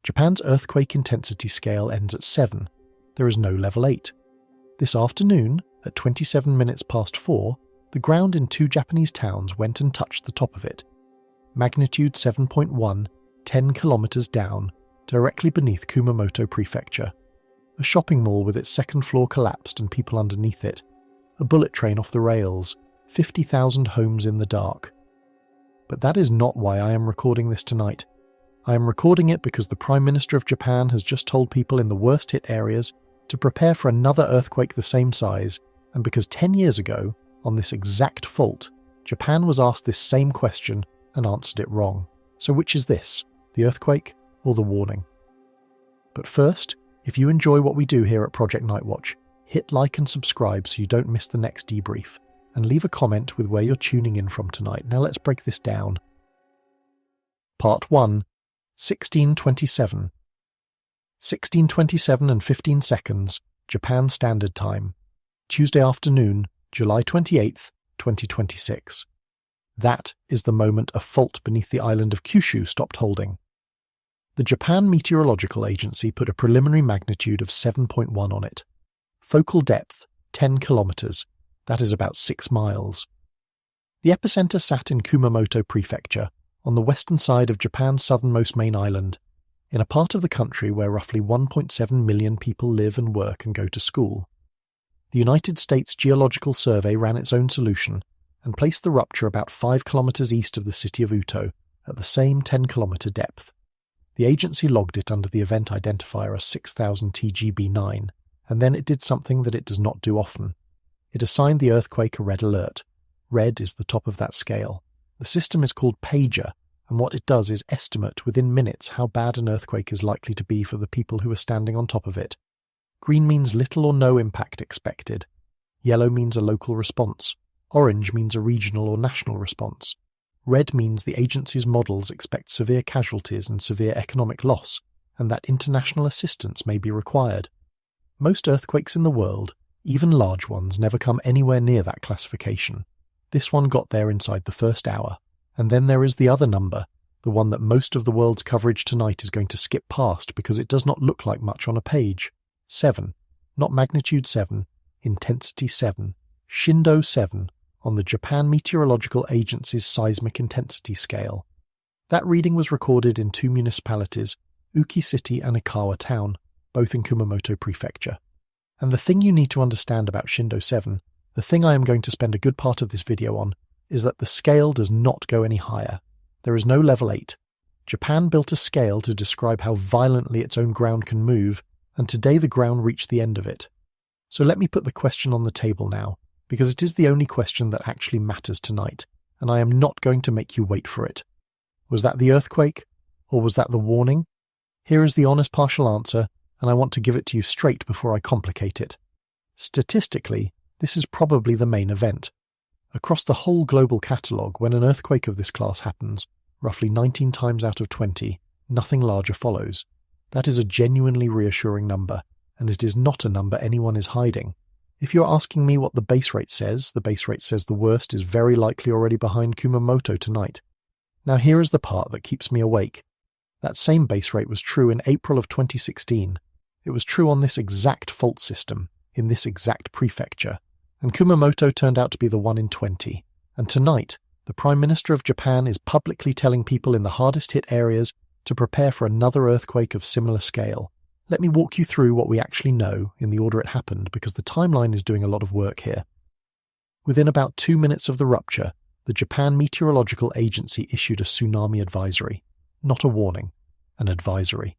Japan's earthquake intensity scale ends at 7. There is no level 8. This afternoon, at 27 minutes past 4, the ground in 2 Japanese towns went and touched the top of it. Magnitude 7.1, 10 kilometers down, directly beneath Kumamoto Prefecture. A shopping mall with its second floor collapsed and people underneath it. A bullet train off the rails. 50,000 homes in the dark. But that is not why I am recording this tonight. I am recording it because the Prime Minister of Japan has just told people in the worst hit areas to prepare for another earthquake the same size, and because 10 years ago, on this exact fault, Japan was asked this same question and answered it wrong. So which is this, the earthquake or the warning? But first, if you enjoy what we do here at Project Nightwatch, hit like and subscribe so you don't miss the next debrief, and leave a comment with where you're tuning in from tonight. Now let's break this down. Part 1. 1627. 1627 and 15 seconds, Japan Standard Time. Tuesday afternoon, July 28th, 2026. That is the moment a fault beneath the island of Kyushu stopped holding. The Japan Meteorological Agency put a preliminary magnitude of 7.1 on it. Focal depth, 10 kilometers. That is about 6 miles. The epicenter sat in Kumamoto Prefecture, on the western side of Japan's southernmost main island, in a part of the country where roughly 1.7 million people live and work and go to school. The United States Geological Survey ran its own solution and placed the rupture about 5 kilometers east of the city of Uto, at the same 10-kilometer depth. The agency logged it under the event identifier as 6000 TGB9, and then it did something that it does not do often. It assigned the earthquake a red alert. Red is the top of that scale. The system is called Pager, and what it does is estimate within minutes how bad an earthquake is likely to be for the people who are standing on top of it. Green means little or no impact expected. Yellow means a local response. Orange means a regional or national response. Red means the agency's models expect severe casualties and severe economic loss, and that international assistance may be required. Most earthquakes in the world, even large ones, never come anywhere near that classification. This one got there inside the first hour. And then there is the other number, the one that most of the world's coverage tonight is going to skip past because it does not look like much on a page. 7. Not magnitude 7, intensity 7, shindo 7, on the Japan Meteorological Agency's seismic intensity scale. That reading was recorded in 2 municipalities, Uki City and Ikawa Town, both in Kumamoto Prefecture. And the thing you need to understand about shindo 7, the thing I am going to spend a good part of this video on, is that the scale does not go any higher. There is no level 8. Japan built a scale to describe how violently its own ground can move, and today the ground reached the end of it. So let me put the question on the table now, because it is the only question that actually matters tonight, and I am not going to make you wait for it. Was that the earthquake, or was that the warning? Here is the honest partial answer, and I want to give it to you straight before I complicate it. Statistically, this is probably the main event. Across the whole global catalogue, when an earthquake of this class happens, roughly 19 times out of 20, nothing larger follows. That is a genuinely reassuring number, and it is not a number anyone is hiding. If you're asking me what the base rate says, the base rate says the worst is very likely already behind Kumamoto tonight. Now here is the part that keeps me awake. That same base rate was true in April of 2016. It was true on this exact fault system, in this exact prefecture. And Kumamoto turned out to be the 1 in 20. And tonight, the Prime Minister of Japan is publicly telling people in the hardest hit areas to prepare for another earthquake of similar scale. Let me walk you through what we actually know in the order it happened, because the timeline is doing a lot of work here. Within about 2 minutes of the rupture, the Japan Meteorological Agency issued a tsunami advisory. Not a warning, an advisory.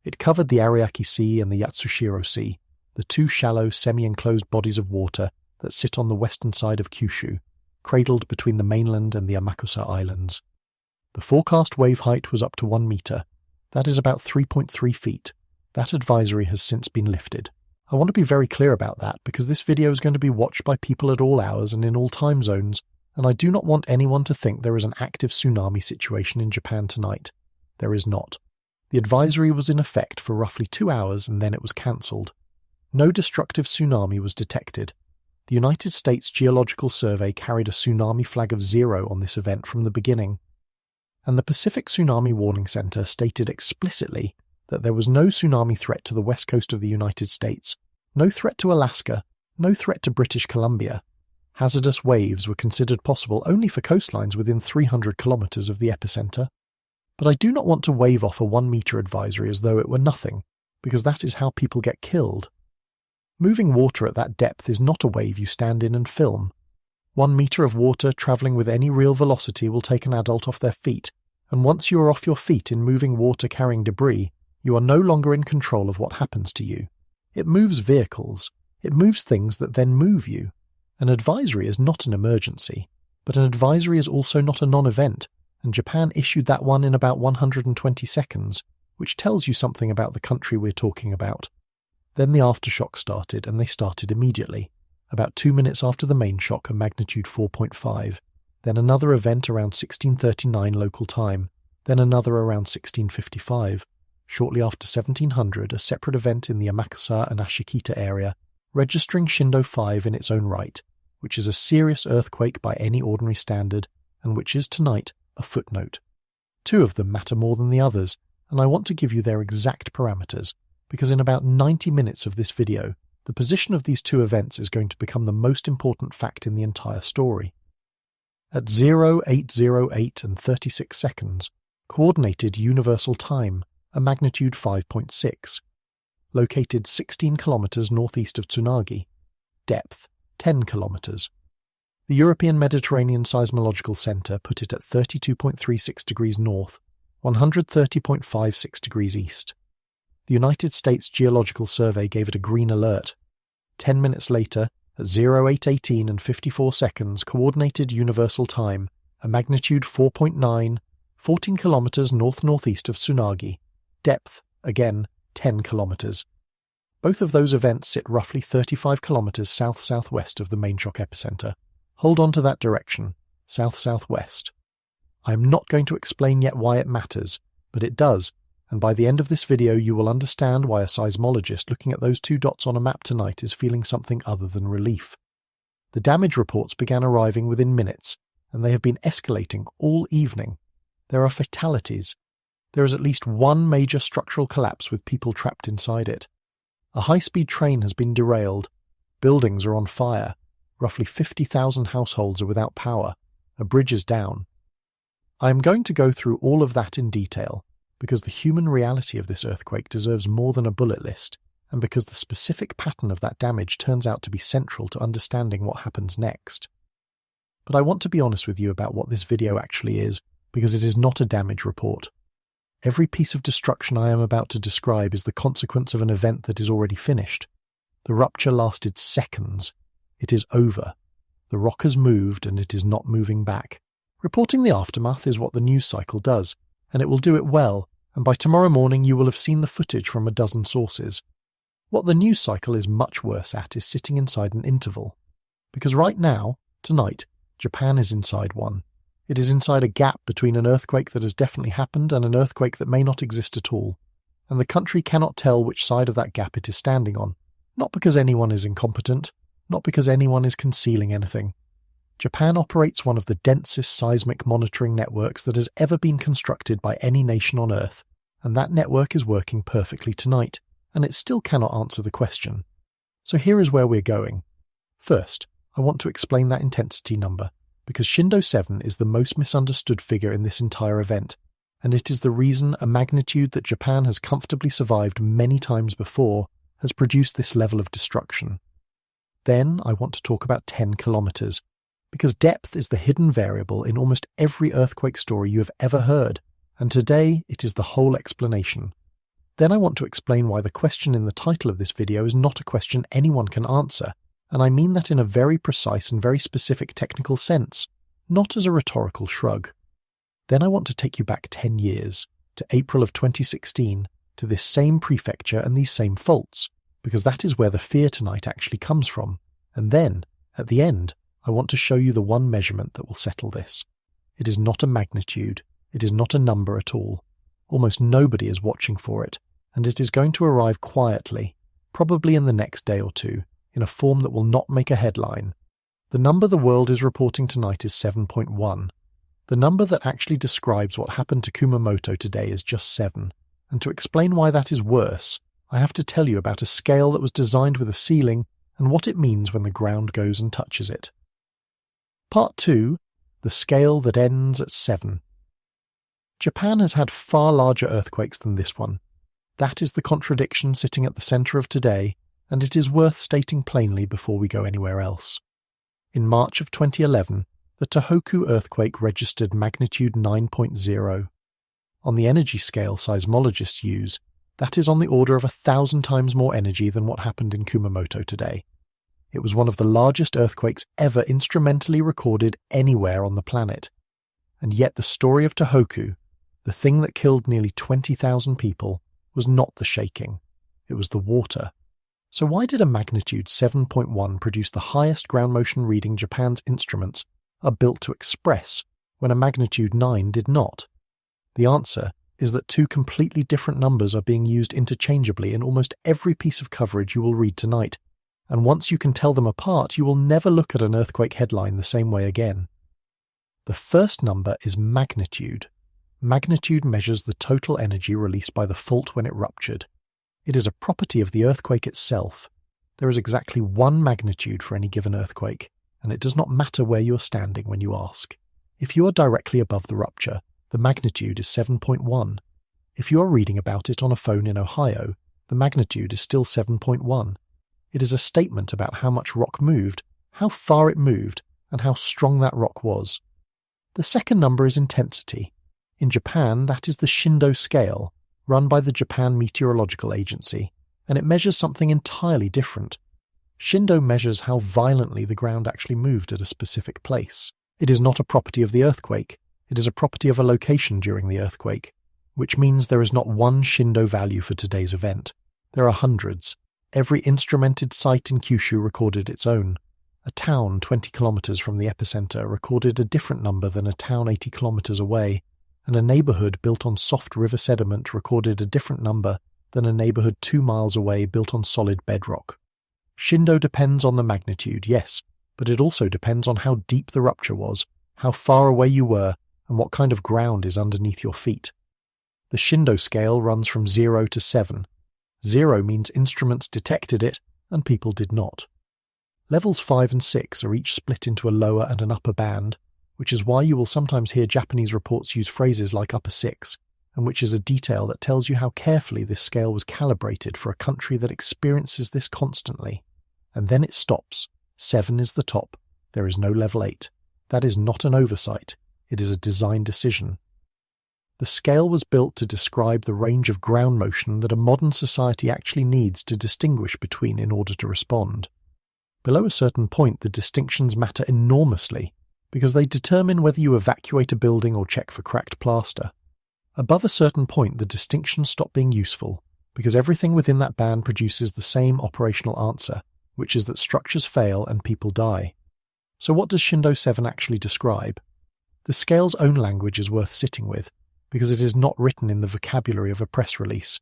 It covered the Ariake Sea and the Yatsushiro Sea, the 2 shallow, semi-enclosed bodies of water that sit on the western side of Kyushu, cradled between the mainland and the Amakusa Islands. The forecast wave height was up to 1 meter. That is about 3.3 feet. That advisory has since been lifted. I want to be very clear about that because this video is going to be watched by people at all hours and in all time zones, and I do not want anyone to think there is an active tsunami situation in Japan tonight. There is not. The advisory was in effect for roughly 2 hours and then it was cancelled. No destructive tsunami was detected. The United States Geological Survey carried a tsunami flag of 0 on this event from the beginning. And the Pacific Tsunami Warning Center stated explicitly that there was no tsunami threat to the west coast of the United States, no threat to Alaska, no threat to British Columbia. Hazardous waves were considered possible only for coastlines within 300 kilometers of the epicenter. But I do not want to wave off a 1-meter advisory as though it were nothing, because that is how people get killed. Moving water at that depth is not a wave you stand in and film. 1 meter of water travelling with any real velocity will take an adult off their feet, and once you are off your feet in moving water carrying debris, you are no longer in control of what happens to you. It moves vehicles. It moves things that then move you. An advisory is not an emergency, but an advisory is also not a non-event, and Japan issued that one in about 120 seconds, which tells you something about the country we're talking about. Then the aftershock started, and they started immediately, about 2 minutes after the main shock, a magnitude 4.5, then another event around 1639 local time, then another around 1655. Shortly after 1700, a separate event in the Amakusa and Ashikita area, registering Shindo 5 in its own right, which is a serious earthquake by any ordinary standard, and which is tonight a footnote. 2 of them matter more than the others, and I want to give you their exact parameters, because in about 90 minutes of this video, the position of these 2 events is going to become the most important fact in the entire story. At 0808 and 36 seconds, Coordinated Universal Time, a magnitude 5.6, located 16 kilometers northeast of Tsunagi, depth 10 kilometers. The European Mediterranean Seismological Center put it at 32.36 degrees north, 130.56 degrees east. The United States Geological Survey gave it a green alert. 10 minutes later, at 0818 and 54 seconds, Coordinated Universal Time, a magnitude 4.9, 14 kilometers north-northeast of Tsunagi, depth, again, 10 kilometers. Both of those events sit roughly 35 kilometers south-southwest of the main shock epicenter. Hold on to that direction, south-southwest. I am not going to explain yet why it matters, but it does, and by the end of this video you will understand why a seismologist looking at those 2 dots on a map tonight is feeling something other than relief. The damage reports began arriving within minutes, and they have been escalating all evening. There are fatalities. There is at least 1 major structural collapse with people trapped inside it. A high-speed train has been derailed. Buildings are on fire. Roughly 50,000 households are without power. A bridge is down. I am going to go through all of that in detail, because the human reality of this earthquake deserves more than a bullet list, and because the specific pattern of that damage turns out to be central to understanding what happens next. But I want to be honest with you about what this video actually is, because it is not a damage report. Every piece of destruction I am about to describe is the consequence of an event that is already finished. The rupture lasted seconds. It is over. The rock has moved and it is not moving back. Reporting the aftermath is what the news cycle does, and it will do it well, and by tomorrow morning you will have seen the footage from a dozen sources. What the news cycle is much worse at is sitting inside an interval. Because right now, tonight, Japan is inside one. It is inside a gap between an earthquake that has definitely happened and an earthquake that may not exist at all, and the country cannot tell which side of that gap it is standing on, not because anyone is incompetent, not because anyone is concealing anything. Japan operates one of the densest seismic monitoring networks that has ever been constructed by any nation on Earth, and that network is working perfectly tonight, and it still cannot answer the question. So here is where we're going. First, I want to explain that intensity number, because Shindo 7 is the most misunderstood figure in this entire event, and it is the reason a magnitude that Japan has comfortably survived many times before has produced this level of destruction. Then I want to talk about 10 kilometers, because depth is the hidden variable in almost every earthquake story you have ever heard, and today it is the whole explanation. Then I want to explain why the question in the title of this video is not a question anyone can answer, and I mean that in a very precise and very specific technical sense, not as a rhetorical shrug. Then I want to take you back 10 years, to April of 2016, to this same prefecture and these same faults, because that is where the fear tonight actually comes from. And then, at the end, I want to show you the one measurement that will settle this. It is not a magnitude, it is not a number at all. Almost nobody is watching for it, and it is going to arrive quietly, probably in the next day or two, in a form that will not make a headline. The number the world is reporting tonight is 7.1. The number that actually describes what happened to Kumamoto today is just 7, and to explain why that is worse, I have to tell you about a scale that was designed with a ceiling and what it means when the ground goes and touches it. Part 2. The scale that ends at 7. Japan has had far larger earthquakes than this one. That is the contradiction sitting at the centre of today, and it is worth stating plainly before we go anywhere else. In March of 2011, the Tohoku earthquake registered magnitude 9.0. On the energy scale seismologists use, that is on the order of 1,000 times more energy than what happened in Kumamoto today. It was one of the largest earthquakes ever instrumentally recorded anywhere on the planet. And yet the story of Tohoku, the thing that killed nearly 20,000 people, was not the shaking. It was the water. So why did a magnitude 7.1 produce the highest ground motion reading Japan's instruments are built to express, when a magnitude 9 did not? The answer is that two completely different numbers are being used interchangeably in almost every piece of coverage you will read tonight, and once you can tell them apart, you will never look at an earthquake headline the same way again. The first number is magnitude. Magnitude measures the total energy released by the fault when it ruptured. It is a property of the earthquake itself. There is exactly one magnitude for any given earthquake, and it does not matter where you are standing when you ask. If you are directly above the rupture, the magnitude is 7.1. If you are reading about it on a phone in Ohio, the magnitude is still 7.1. It is a statement about how much rock moved, how far it moved, and how strong that rock was. The second number is intensity. In Japan, that is the shindo scale, run by the Japan Meteorological Agency, and it measures something entirely different. Shindo measures how violently the ground actually moved at a specific place. It is not a property of the earthquake, it is a property of a location during the earthquake, which means there is not one shindo value for today's event. There are hundreds. Every instrumented site in Kyushu recorded its own. A town 20 kilometers from the epicenter recorded a different number than a town 80 kilometers away, and a neighborhood built on soft river sediment recorded a different number than a neighborhood 2 miles away built on solid bedrock. Shindo depends on the magnitude, yes, but it also depends on how deep the rupture was, how far away you were, and what kind of ground is underneath your feet. The shindo scale runs from 0 to 7. 0 means instruments detected it, and people did not. Levels 5 and 6 are each split into a lower and an upper band, which is why you will sometimes hear Japanese reports use phrases like upper 6, and which is a detail that tells you how carefully this scale was calibrated for a country that experiences this constantly. And then it stops. 7 is the top. There is no level 8. That is not an oversight. It is a design decision. The scale was built to describe the range of ground motion that a modern society actually needs to distinguish between in order to respond. Below a certain point, the distinctions matter enormously, because they determine whether you evacuate a building or check for cracked plaster. Above a certain point, the distinctions stop being useful, because everything within that band produces the same operational answer, which is that structures fail and people die. So what does Shindo 7 actually describe? The scale's own language is worth sitting with, because it is not written in the vocabulary of a press release.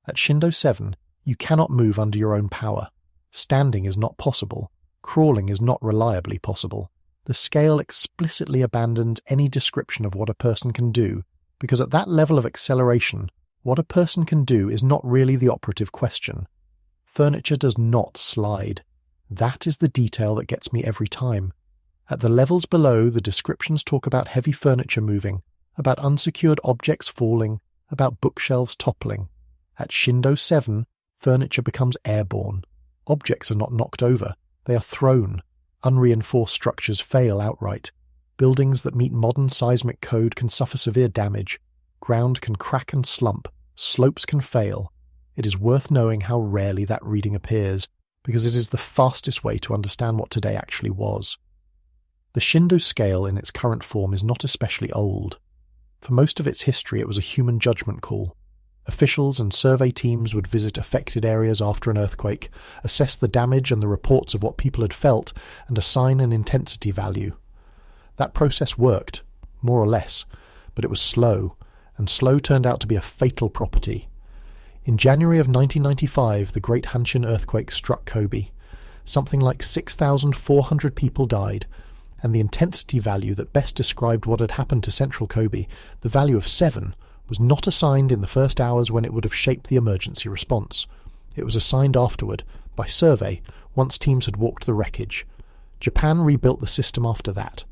At Shindo 7, you cannot move under your own power. Standing is not possible. Crawling is not reliably possible. The scale explicitly abandons any description of what a person can do, because at that level of acceleration, what a person can do is not really the operative question. Furniture does not slide. That is the detail that gets me every time. At the levels below, the descriptions talk about heavy furniture moving, about unsecured objects falling, about bookshelves toppling. At Shindo 7, furniture becomes airborne. Objects are not knocked over, they are thrown. Unreinforced structures fail outright. Buildings that meet modern seismic code can suffer severe damage. Ground can crack and slump. Slopes can fail. It is worth knowing how rarely that reading appears, because it is the fastest way to understand what today actually was. The Shindo scale in its current form is not especially old. For most of its history, it was a human judgment call. Officials and survey teams would visit affected areas after an earthquake, assess the damage and the reports of what people had felt, and assign an intensity value. That process worked, more or less, but it was slow, and slow turned out to be a fatal property. In January of 1995, the Great Hanshin earthquake struck Kobe. Something like 6,400 people died, and the intensity value that best described what had happened to central Kobe, the value of 7, was not assigned in the first hours when it would have shaped the emergency response. It was assigned afterward, by survey, once teams had walked the wreckage. Japan rebuilt the system after that.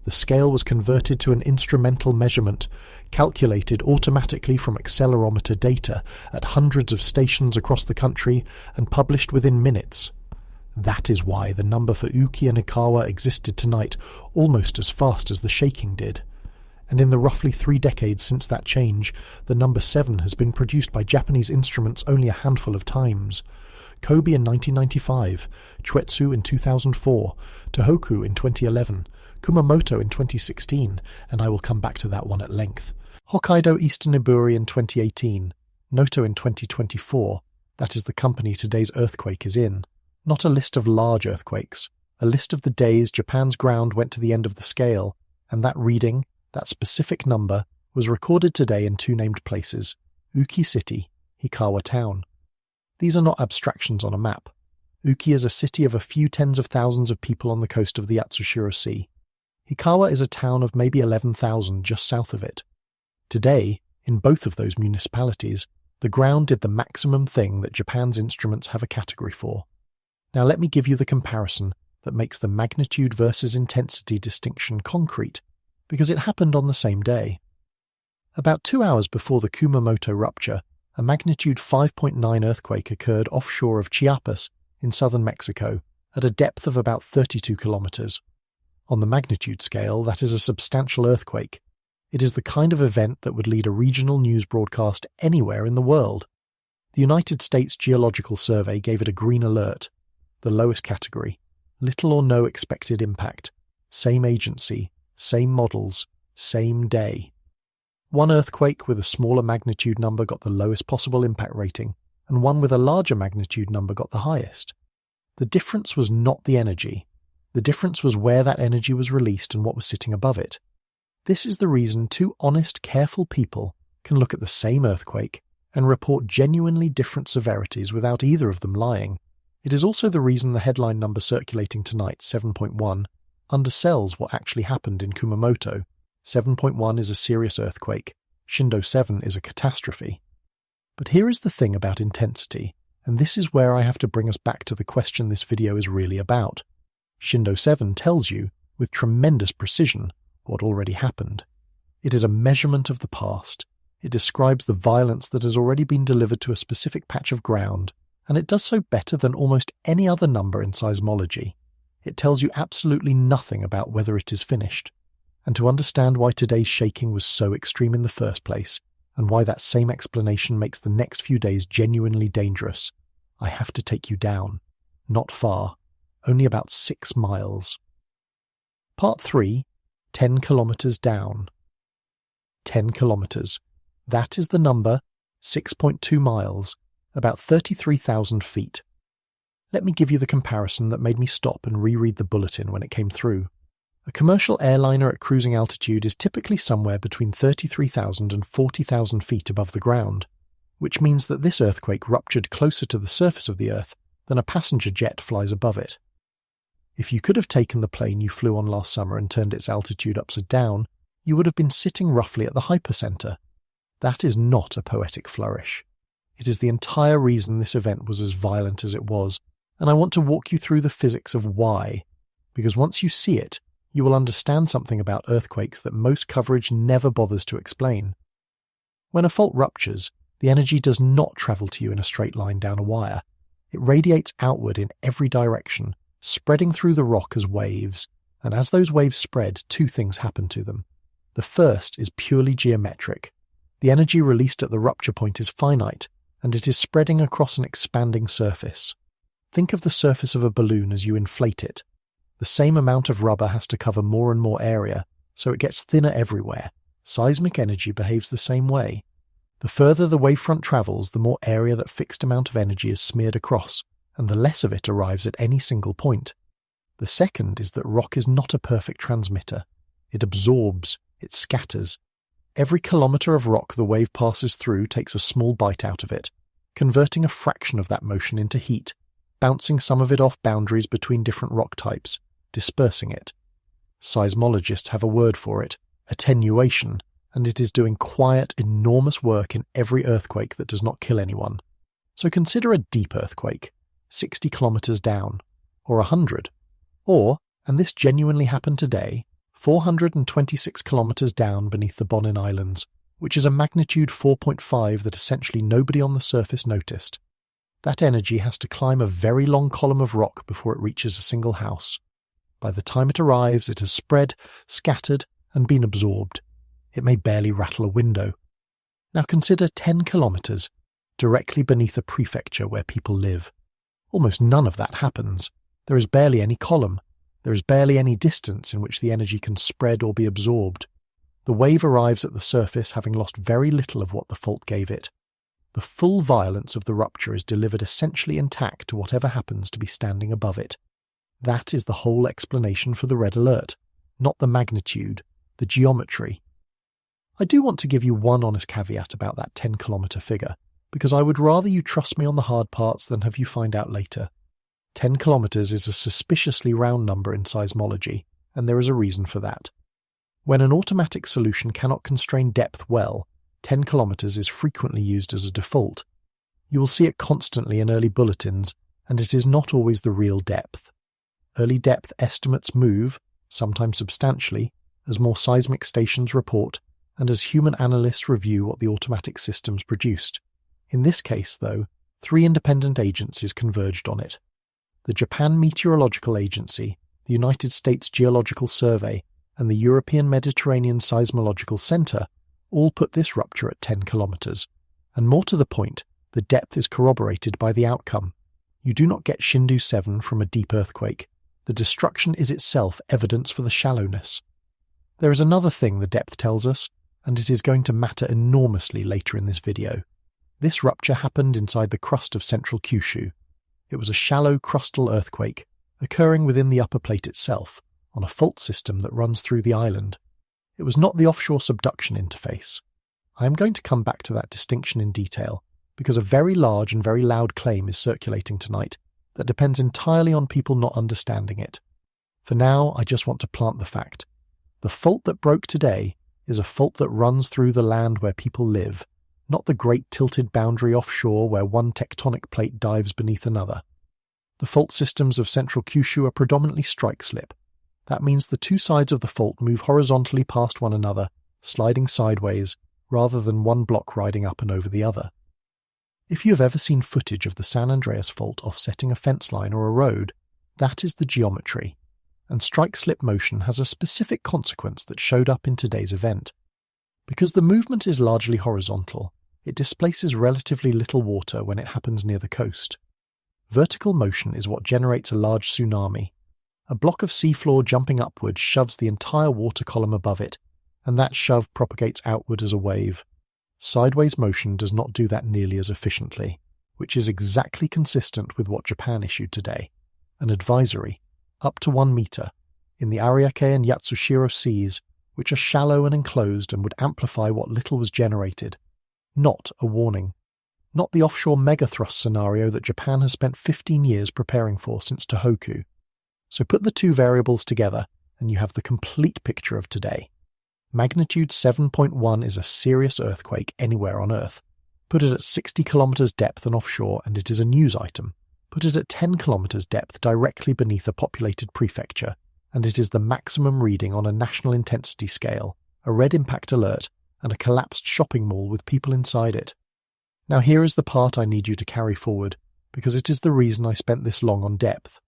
The scale was converted to an instrumental measurement, calculated automatically from accelerometer data at hundreds of stations across the country and published within minutes. That is why the number for Uki and Ikawa existed tonight almost as fast as the shaking did. And in the roughly 3 decades since that change, the number 7 has been produced by Japanese instruments only a handful of times. Kobe in 1995, Chuetsu in 2004, Tohoku in 2011, Kumamoto in 2016, and I will come back to that one at length. Hokkaido Eastern Iburi in 2018, Noto in 2024, that is the company today's earthquake is in. Not a list of large earthquakes, a list of the days Japan's ground went to the end of the scale, and that reading, that specific number, was recorded today in 2 named places, Uki City, Hikawa Town. These are not abstractions on a map. Uki is a city of a few tens of thousands of people on the coast of the Yatsushiro Sea. Hikawa is a town of maybe 11,000 just south of it. Today, in both of those municipalities, the ground did the maximum thing that Japan's instruments have a category for. Now let me give you the comparison that makes the magnitude versus intensity distinction concrete, because it happened on the same day. About 2 hours before the Kumamoto rupture, a magnitude 5.9 earthquake occurred offshore of Chiapas in southern Mexico at a depth of about 32 kilometers. On the magnitude scale, that is a substantial earthquake. It is the kind of event that would lead a regional news broadcast anywhere in the world. The United States Geological Survey gave it a green alert, the lowest category, little or no expected impact, same agency, same models, same day. One earthquake with a smaller magnitude number got the lowest possible impact rating, and one with a larger magnitude number got the highest. The difference was not the energy. The difference was where that energy was released and what was sitting above it. This is the reason 2 honest, careful people can look at the same earthquake and report genuinely different severities without either of them lying. It is also the reason the headline number circulating tonight, 7.1, undersells what actually happened in Kumamoto. 7.1 is a serious earthquake. Shindo 7 is a catastrophe. But here is the thing about intensity, and this is where I have to bring us back to the question this video is really about. Shindo 7 tells you, with tremendous precision, what already happened. It is a measurement of the past. It describes the violence that has already been delivered to a specific patch of ground, and it does so better than almost any other number in seismology. It tells you absolutely nothing about whether it is finished. And to understand why today's shaking was so extreme in the first place, and why that same explanation makes the next few days genuinely dangerous, I have to take you down. Not far. Only about 6 miles. Part 3, 10 kilometers down. 10 kilometers. That is the number, 6.2 miles, about 33,000 feet. Let me give you the comparison that made me stop and reread the bulletin when it came through. A commercial airliner at cruising altitude is typically somewhere between 33,000 and 40,000 feet above the ground, which means that this earthquake ruptured closer to the surface of the Earth than a passenger jet flies above it. If you could have taken the plane you flew on last summer and turned its altitude upside down, you would have been sitting roughly at the hypercenter. That is not a poetic flourish. It is the entire reason this event was as violent as it was, and I want to walk you through the physics of why, because once you see it, you will understand something about earthquakes that most coverage never bothers to explain. When a fault ruptures, the energy does not travel to you in a straight line down a wire. It radiates outward in every direction, spreading through the rock as waves, and as those waves spread, 2 things happen to them. The first is purely geometric. The energy released at the rupture point is finite, and it is spreading across an expanding surface. Think of the surface of a balloon as you inflate it. The same amount of rubber has to cover more and more area, so it gets thinner everywhere. Seismic energy behaves the same way. The further the wavefront travels, the more area that fixed amount of energy is smeared across, and the less of it arrives at any single point. The second is that rock is not a perfect transmitter. It absorbs, it scatters. Every kilometer of rock the wave passes through takes a small bite out of it, converting a fraction of that motion into heat, bouncing some of it off boundaries between different rock types, dispersing it. Seismologists have a word for it, attenuation, and it is doing quiet, enormous work in every earthquake that does not kill anyone. So consider a deep earthquake, 60 kilometers down, or 100, or, and this genuinely happened today, 426 kilometers down beneath the Bonin Islands, which is a magnitude 4.5 that essentially nobody on the surface noticed. That energy has to climb a very long column of rock before it reaches a single house. By the time it arrives, it has spread, scattered, and been absorbed. It may barely rattle a window. Now consider 10 kilometers directly beneath a prefecture where people live. Almost none of that happens. There is barely any column. There is barely any distance in which the energy can spread or be absorbed. The wave arrives at the surface having lost very little of what the fault gave it. The full violence of the rupture is delivered essentially intact to whatever happens to be standing above it. That is the whole explanation for the red alert, not the magnitude, the geometry. I do want to give you one honest caveat about that 10-kilometre figure, because I would rather you trust me on the hard parts than have you find out later. 10 kilometres is a suspiciously round number in seismology, and there is a reason for that. When an automatic solution cannot constrain depth well, 10 kilometres is frequently used as a default. You will see it constantly in early bulletins, and it is not always the real depth. Early depth estimates move, sometimes substantially, as more seismic stations report and as human analysts review what the automatic systems produced. In this case, though, 3 independent agencies converged on it. The Japan Meteorological Agency, the United States Geological Survey, and the European Mediterranean Seismological Center all put this rupture at 10 kilometers. And more to the point, the depth is corroborated by the outcome. You do not get Shindo 7 from a deep earthquake. The destruction is itself evidence for the shallowness. There is another thing the depth tells us, and it is going to matter enormously later in this video. This rupture happened inside the crust of central Kyushu. It was a shallow crustal earthquake, occurring within the upper plate itself, on a fault system that runs through the island. It was not the offshore subduction interface. I am going to come back to that distinction in detail, because a very large and very loud claim is circulating tonight that depends entirely on people not understanding it. For now, I just want to plant the fact. The fault that broke today is a fault that runs through the land where people live, not the great tilted boundary offshore where one tectonic plate dives beneath another. The fault systems of central Kyushu are predominantly strike-slip. That means the two sides of the fault move horizontally past one another, sliding sideways, rather than one block riding up and over the other. If you have ever seen footage of the San Andreas Fault offsetting a fence line or a road, that is the geometry, and strike-slip motion has a specific consequence that showed up in today's event. Because the movement is largely horizontal, it displaces relatively little water when it happens near the coast. Vertical motion is what generates a large tsunami. A block of seafloor jumping upward shoves the entire water column above it, and that shove propagates outward as a wave. Sideways motion does not do that nearly as efficiently, which is exactly consistent with what Japan issued today, an advisory, up to 1 meter, in the Ariake and Yatsushiro seas, which are shallow and enclosed and would amplify what little was generated. Not a warning. Not the offshore megathrust scenario that Japan has spent 15 years preparing for since Tohoku. So put the two variables together, and you have the complete picture of today. Magnitude 7.1 is a serious earthquake anywhere on Earth. Put it at 60 kilometers depth and offshore, and it is a news item. Put it at 10 kilometers depth directly beneath a populated prefecture, and it is the maximum reading on a national intensity scale, a red impact alert, and a collapsed shopping mall with people inside it. Now here is the part I need you to carry forward, because it is the reason I spent this long on depth.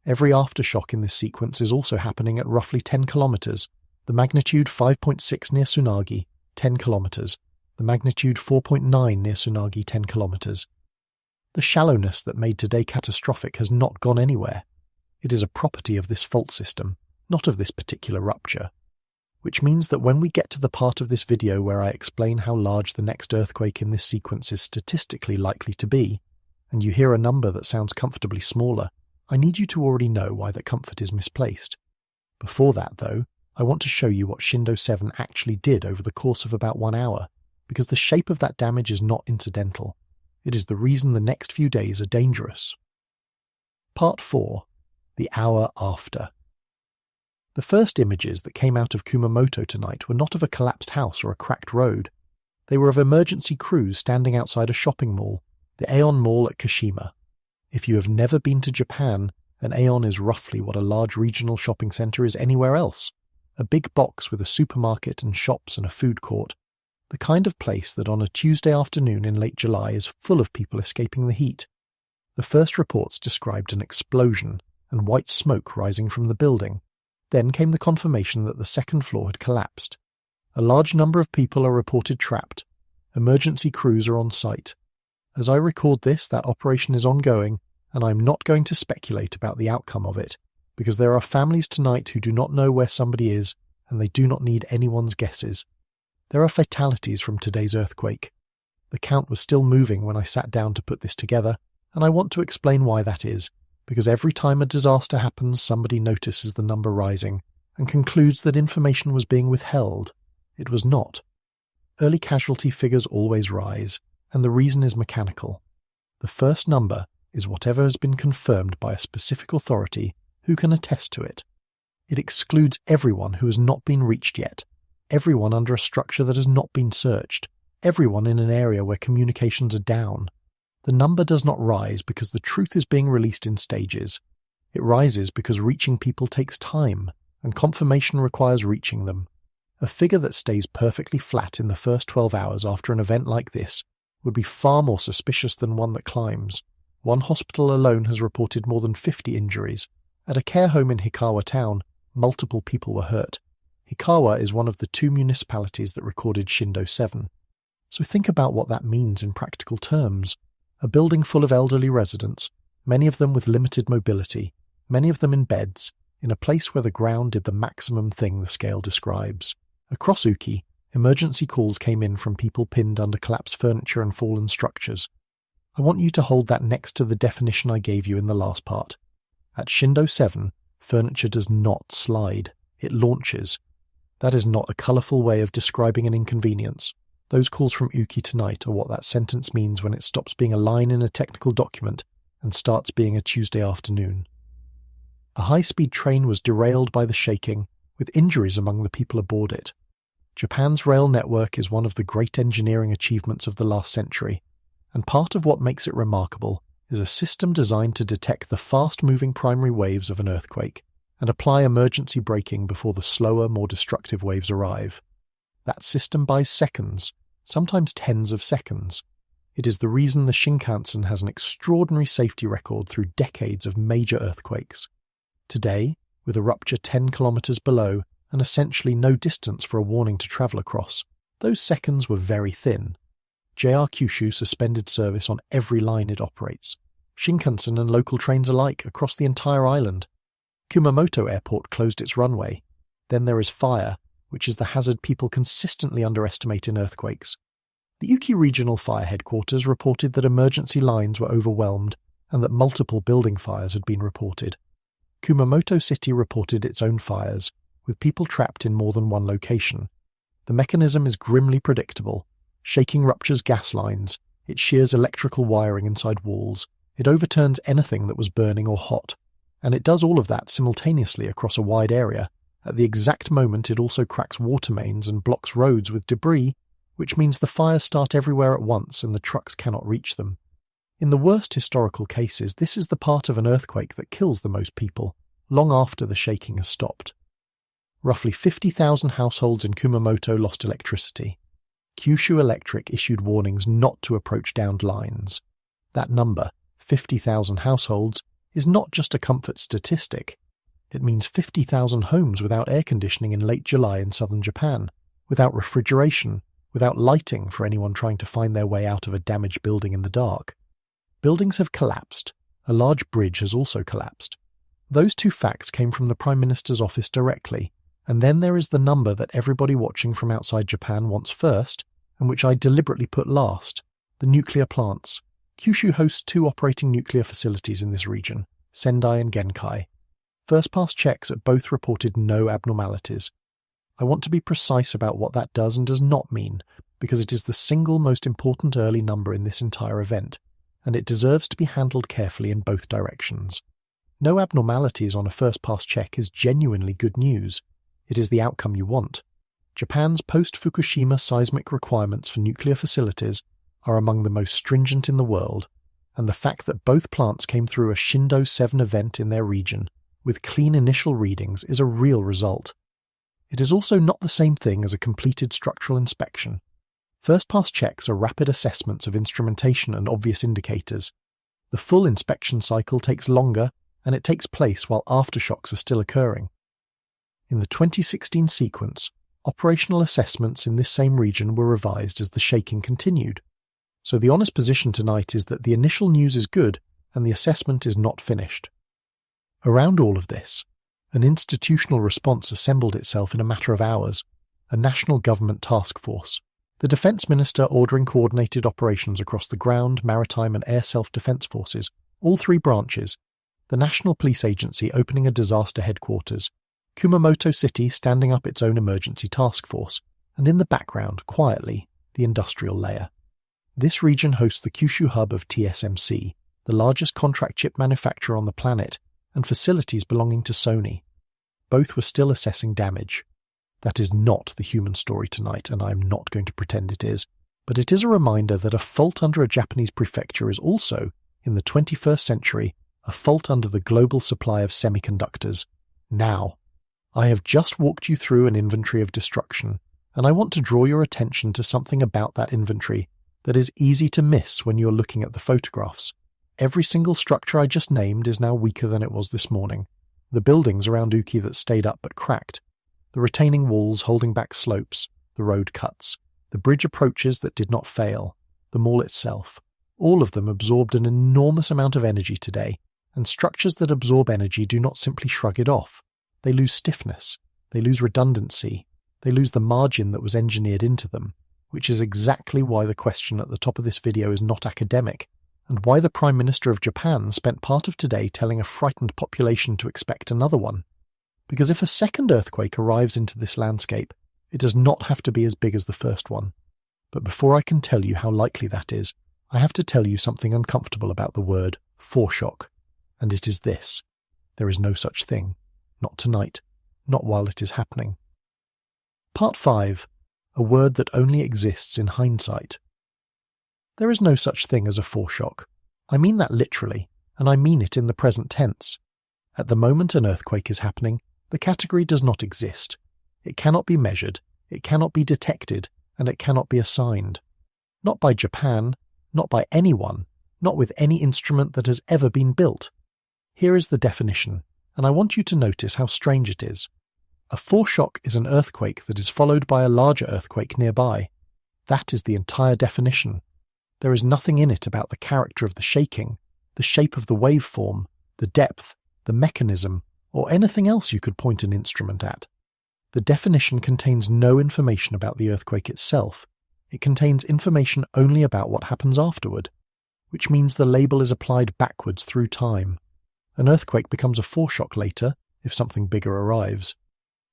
Every aftershock in this sequence is also happening at roughly 10 kilometers, the magnitude 5.6 near Tsunagi, 10 kilometers, the magnitude 4.9 near Tsunagi, 10 kilometers. The shallowness that made today catastrophic has not gone anywhere. It is a property of this fault system, not of this particular rupture. Which means that when we get to the part of this video where I explain how large the next earthquake in this sequence is statistically likely to be, and you hear a number that sounds comfortably smaller, I need you to already know why that comfort is misplaced. Before that, though, I want to show you what Shindo 7 actually did over the course of about 1 hour, because the shape of that damage is not incidental. It is the reason the next few days are dangerous. Part 4. The hour after. The first images that came out of Kumamoto tonight were not of a collapsed house or a cracked road. They were of emergency crews standing outside a shopping mall, the Aeon Mall at Kashima. If you have never been to Japan, an Aeon is roughly what a large regional shopping centre is anywhere else. A big box with a supermarket and shops and a food court. The kind of place that on a Tuesday afternoon in late July is full of people escaping the heat. The first reports described an explosion and white smoke rising from the building. Then came the confirmation that the second floor had collapsed. A large number of people are reported trapped. Emergency crews are on site. As I record this, that operation is ongoing, and I'm not going to speculate about the outcome of it, because there are families tonight who do not know where somebody is, and they do not need anyone's guesses. There are fatalities from today's earthquake. The count was still moving when I sat down to put this together, and I want to explain why that is, because every time a disaster happens, somebody notices the number rising and concludes that information was being withheld. It was not. Early casualty figures always rise, and the reason is mechanical. The first number is whatever has been confirmed by a specific authority who can attest to it. It excludes everyone who has not been reached yet, everyone under a structure that has not been searched, everyone in an area where communications are down. The number does not rise because the truth is being released in stages. It rises because reaching people takes time, and confirmation requires reaching them. A figure that stays perfectly flat in the first 12 hours after an event like this would be far more suspicious than one that climbs. One hospital alone has reported more than 50 injuries. At a care home in Hikawa town, multiple people were hurt. Hikawa is one of the 2 municipalities that recorded Shindo 7. So think about what that means in practical terms. A building full of elderly residents, many of them with limited mobility, many of them in beds, in a place where the ground did the maximum thing the scale describes. Across Uki, emergency calls came in from people pinned under collapsed furniture and fallen structures. I want you to hold that next to the definition I gave you in the last part. At Shindo 7, furniture does not slide, it launches. That is not a colourful way of describing an inconvenience. Those calls from Uki tonight are what that sentence means when it stops being a line in a technical document and starts being a Tuesday afternoon. A high-speed train was derailed by the shaking, with injuries among the people aboard it. Japan's rail network is one of the great engineering achievements of the last century, and part of what makes it remarkable is a system designed to detect the fast-moving primary waves of an earthquake and apply emergency braking before the slower, more destructive waves arrive. That system buys seconds, sometimes tens of seconds. It is the reason the Shinkansen has an extraordinary safety record through decades of major earthquakes. Today, with a rupture 10 kilometers below and essentially no distance for a warning to travel across, those seconds were very thin. JR Kyushu suspended service on every line it operates, Shinkansen and local trains alike across the entire island. Kumamoto Airport closed its runway. Then there is fire, which is the hazard people consistently underestimate in earthquakes. The Uki Regional Fire Headquarters reported that emergency lines were overwhelmed and that multiple building fires had been reported. Kumamoto City reported its own fires, with people trapped in more than one location. The mechanism is grimly predictable. Shaking ruptures gas lines, it shears electrical wiring inside walls, it overturns anything that was burning or hot, and it does all of that simultaneously across a wide area. At the exact moment it also cracks water mains and blocks roads with debris, which means the fires start everywhere at once and the trucks cannot reach them. In the worst historical cases, this is the part of an earthquake that kills the most people, long after the shaking has stopped. Roughly 50,000 households in Kumamoto lost electricity. Kyushu Electric issued warnings not to approach downed lines. That number, 50,000 households, is not just a comfort statistic. It means 50,000 homes without air conditioning in late July in southern Japan, without refrigeration, without lighting for anyone trying to find their way out of a damaged building in the dark. Buildings have collapsed. A large bridge has also collapsed. Those 2 facts came from the Prime Minister's office directly, and then there is the number that everybody watching from outside Japan wants first, and which I deliberately put last: the nuclear plants. Kyushu hosts 2 operating nuclear facilities in this region, Sendai and Genkai. First-pass checks at both reported no abnormalities. I want to be precise about what that does and does not mean, because it is the single most important early number in this entire event, and it deserves to be handled carefully in both directions. No abnormalities on a first-pass check is genuinely good news. It is the outcome you want. Japan's post-Fukushima seismic requirements for nuclear facilities are among the most stringent in the world, and the fact that both plants came through a Shindo 7 event in their region with clean initial readings is a real result. It is also not the same thing as a completed structural inspection. First-pass checks are rapid assessments of instrumentation and obvious indicators. The full inspection cycle takes longer, and it takes place while aftershocks are still occurring. In the 2016 sequence, operational assessments in this same region were revised as the shaking continued. So the honest position tonight is that the initial news is good and the assessment is not finished. Around all of this, an institutional response assembled itself in a matter of hours, a national government task force, the Defence Minister ordering coordinated operations across the ground, maritime and air self-defence forces, all three branches, the National Police Agency opening a disaster headquarters, Kumamoto City standing up its own emergency task force, and in the background, quietly, the industrial layer. This region hosts the Kyushu hub of TSMC, the largest contract chip manufacturer on the planet, and facilities belonging to Sony. Both were still assessing damage. That is not the human story tonight, and I am not going to pretend it is, but it is a reminder that a fault under a Japanese prefecture is also, in the 21st century, a fault under the global supply of semiconductors. Now, I have just walked you through an inventory of destruction, and I want to draw your attention to something about that inventory that is easy to miss when you're looking at the photographs. Every single structure I just named is now weaker than it was this morning. The buildings around Uki that stayed up but cracked, the retaining walls holding back slopes, the road cuts, the bridge approaches that did not fail, the mall itself, all of them absorbed an enormous amount of energy today, and structures that absorb energy do not simply shrug it off. They lose stiffness, they lose redundancy, they lose the margin that was engineered into them, which is exactly why the question at the top of this video is not academic, and why the Prime Minister of Japan spent part of today telling a frightened population to expect another one. Because if a second earthquake arrives into this landscape, it does not have to be as big as the first one. But before I can tell you how likely that is, I have to tell you something uncomfortable about the word foreshock, and it is this. There is no such thing. Not tonight. Not while it is happening. Part 5. A word that only exists in hindsight. There is no such thing as a foreshock. I mean that literally, and I mean it in the present tense. At the moment an earthquake is happening, the category does not exist. It cannot be measured, it cannot be detected, and it cannot be assigned. Not by Japan, not by anyone, not with any instrument that has ever been built. Here is the definition, and I want you to notice how strange it is. A foreshock is an earthquake that is followed by a larger earthquake nearby. That is the entire definition. There is nothing in it about the character of the shaking, the shape of the waveform, the depth, the mechanism, or anything else you could point an instrument at. The definition contains no information about the earthquake itself. It contains information only about what happens afterward, which means the label is applied backwards through time. An earthquake becomes a foreshock later, if something bigger arrives.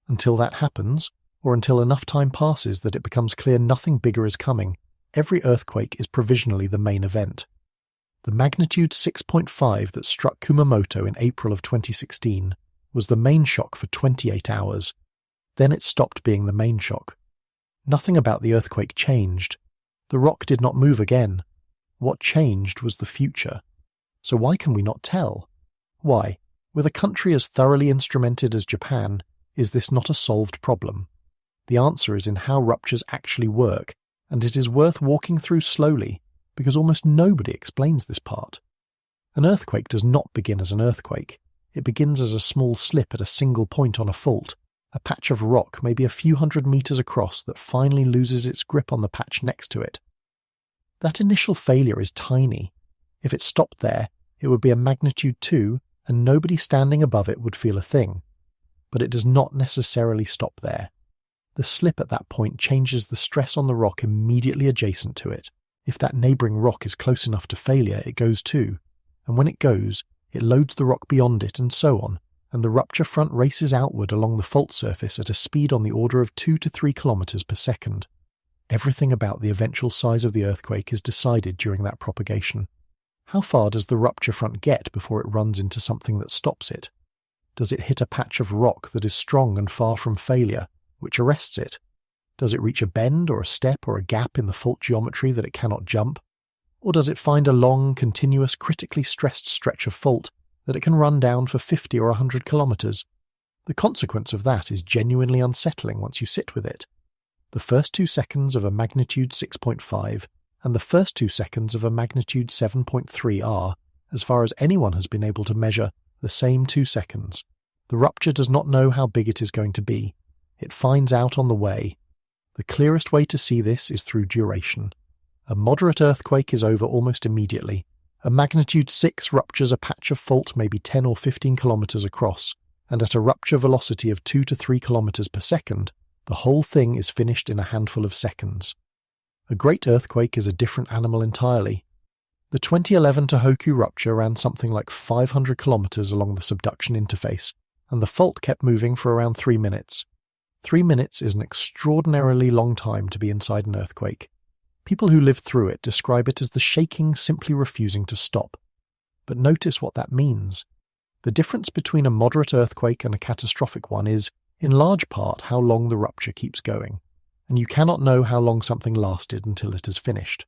Until that happens, or until enough time passes that it becomes clear nothing bigger is coming, every earthquake is provisionally the main event. The magnitude 6.5 that struck Kumamoto in April of 2016 was the main shock for 28 hours. Then it stopped being the main shock. Nothing about the earthquake changed. The rock did not move again. What changed was the future. So why can we not tell? Why, with a country as thoroughly instrumented as Japan, is this not a solved problem? The answer is in how ruptures actually work, and it is worth walking through slowly, because almost nobody explains this part. An earthquake does not begin as an earthquake. It begins as a small slip at a single point on a fault, a patch of rock maybe a few hundred meters across that finally loses its grip on the patch next to it. That initial failure is tiny. If it stopped there, it would be a magnitude 2, and nobody standing above it would feel a thing. But it does not necessarily stop there. The slip at that point changes the stress on the rock immediately adjacent to it. If that neighbouring rock is close enough to failure, it goes too, and when it goes, it loads the rock beyond it and so on, and the rupture front races outward along the fault surface at a speed on the order of 2 to 3 kilometers per second. Everything about the eventual size of the earthquake is decided during that propagation. How far does the rupture front get before it runs into something that stops it? Does it hit a patch of rock that is strong and far from failure, which arrests it? Does it reach a bend or a step or a gap in the fault geometry that it cannot jump? Or does it find a long, continuous, critically stressed stretch of fault that it can run down for 50 or 100 kilometers? The consequence of that is genuinely unsettling once you sit with it. The first 2 seconds of a magnitude 6.5 and the first 2 seconds of a magnitude 7.3 are, as far as anyone has been able to measure, the same 2 seconds. The rupture does not know how big it is going to be. It finds out on the way. The clearest way to see this is through duration. A moderate earthquake is over almost immediately. A magnitude 6 ruptures a patch of fault maybe 10 or 15 kilometers across, and at a rupture velocity of 2 to 3 kilometers per second, the whole thing is finished in a handful of seconds. A great earthquake is a different animal entirely. The 2011 Tohoku rupture ran something like 500 kilometers along the subduction interface, and the fault kept moving for around 3 minutes. 3 minutes is an extraordinarily long time to be inside an earthquake. People who lived through it describe it as the shaking simply refusing to stop. But notice what that means. The difference between a moderate earthquake and a catastrophic one is, in large part, how long the rupture keeps going, and you cannot know how long something lasted until it has finished.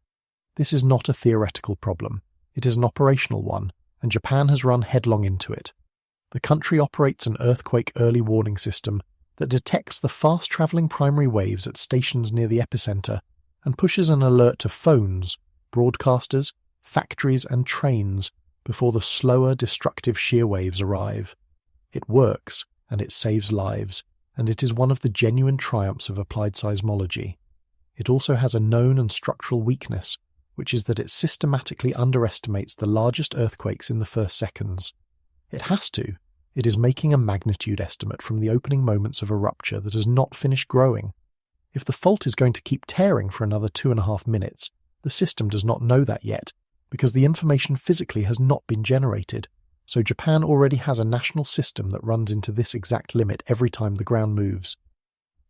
This is not a theoretical problem. It is an operational one, and Japan has run headlong into it. The country operates an earthquake early warning system that detects the fast-travelling primary waves at stations near the epicenter and pushes an alert to phones, broadcasters, factories and trains before the slower, destructive shear waves arrive. It works, and it saves lives, and it is one of the genuine triumphs of applied seismology. It also has a known and structural weakness, which is that it systematically underestimates the largest earthquakes in the first seconds. It has to. It is making a magnitude estimate from the opening moments of a rupture that has not finished growing. If the fault is going to keep tearing for another 2.5 minutes, the system does not know that yet, because the information physically has not been generated, so Japan already has a national system that runs into this exact limit every time the ground moves.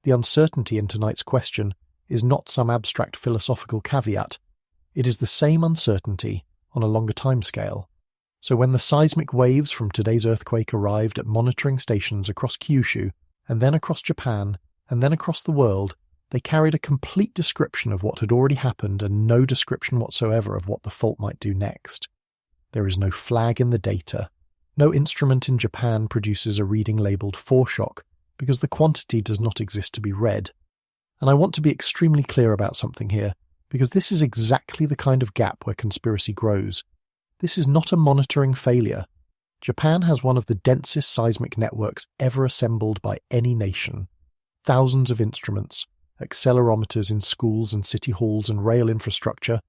The uncertainty in tonight's question is not some abstract philosophical caveat. It is the same uncertainty on a longer timescale. So when the seismic waves from today's earthquake arrived at monitoring stations across Kyushu, and then across Japan, and then across the world, they carried a complete description of what had already happened and no description whatsoever of what the fault might do next. There is no flag in the data. No instrument in Japan produces a reading labelled foreshock because the quantity does not exist to be read. And I want to be extremely clear about something here, because this is exactly the kind of gap where conspiracy grows. This is not a monitoring failure. Japan has one of the densest seismic networks ever assembled by any nation. Thousands of instruments, accelerometers in schools and city halls and rail infrastructure,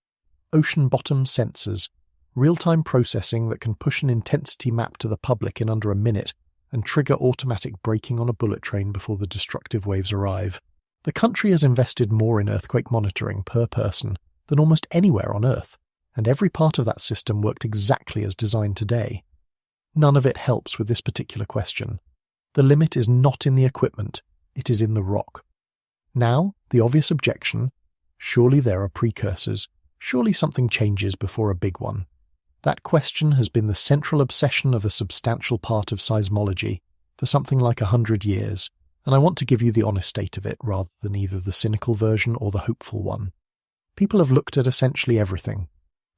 ocean-bottom sensors, real-time processing that can push an intensity map to the public in under a minute and trigger automatic braking on a bullet train before the destructive waves arrive. The country has invested more in earthquake monitoring per person than almost anywhere on Earth, and every part of that system worked exactly as designed today. None of it helps with this particular question. The limit is not in the equipment, it is in the rock. Now, the obvious objection: surely there are precursors, surely something changes before a big one. That question has been the central obsession of a substantial part of seismology for something like 100 years, and I want to give you the honest state of it rather than either the cynical version or the hopeful one. People have looked at essentially everything.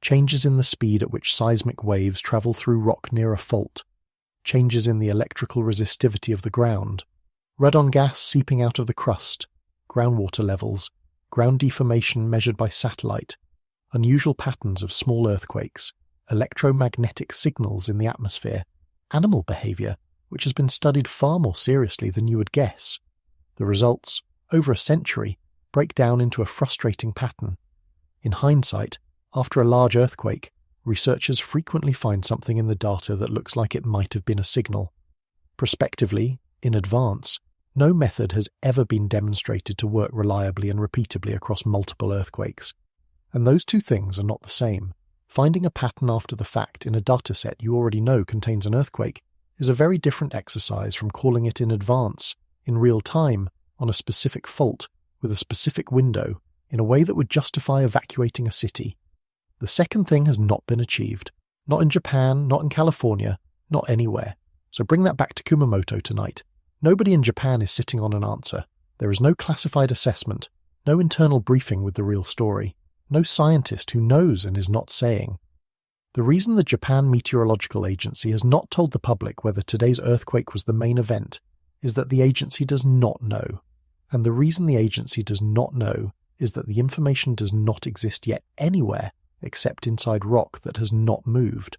Changes in the speed at which seismic waves travel through rock near a fault, changes in the electrical resistivity of the ground, radon gas seeping out of the crust, groundwater levels, ground deformation measured by satellite, unusual patterns of small earthquakes, electromagnetic signals in the atmosphere, animal behavior, which has been studied far more seriously than you would guess. The results, over a century, break down into a frustrating pattern. In hindsight, after a large earthquake, researchers frequently find something in the data that looks like it might have been a signal. Prospectively, in advance, no method has ever been demonstrated to work reliably and repeatably across multiple earthquakes. And those two things are not the same. Finding a pattern after the fact in a dataset you already know contains an earthquake is a very different exercise from calling it in advance, in real time, on a specific fault, with a specific window, in a way that would justify evacuating a city. The second thing has not been achieved. Not in Japan, not in California, not anywhere. So bring that back to Kumamoto tonight. Nobody in Japan is sitting on an answer. There is no classified assessment, no internal briefing with the real story, no scientist who knows and is not saying. The reason the Japan Meteorological Agency has not told the public whether today's earthquake was the main event is that the agency does not know. And the reason the agency does not know is that the information does not exist yet anywhere except inside rock that has not moved.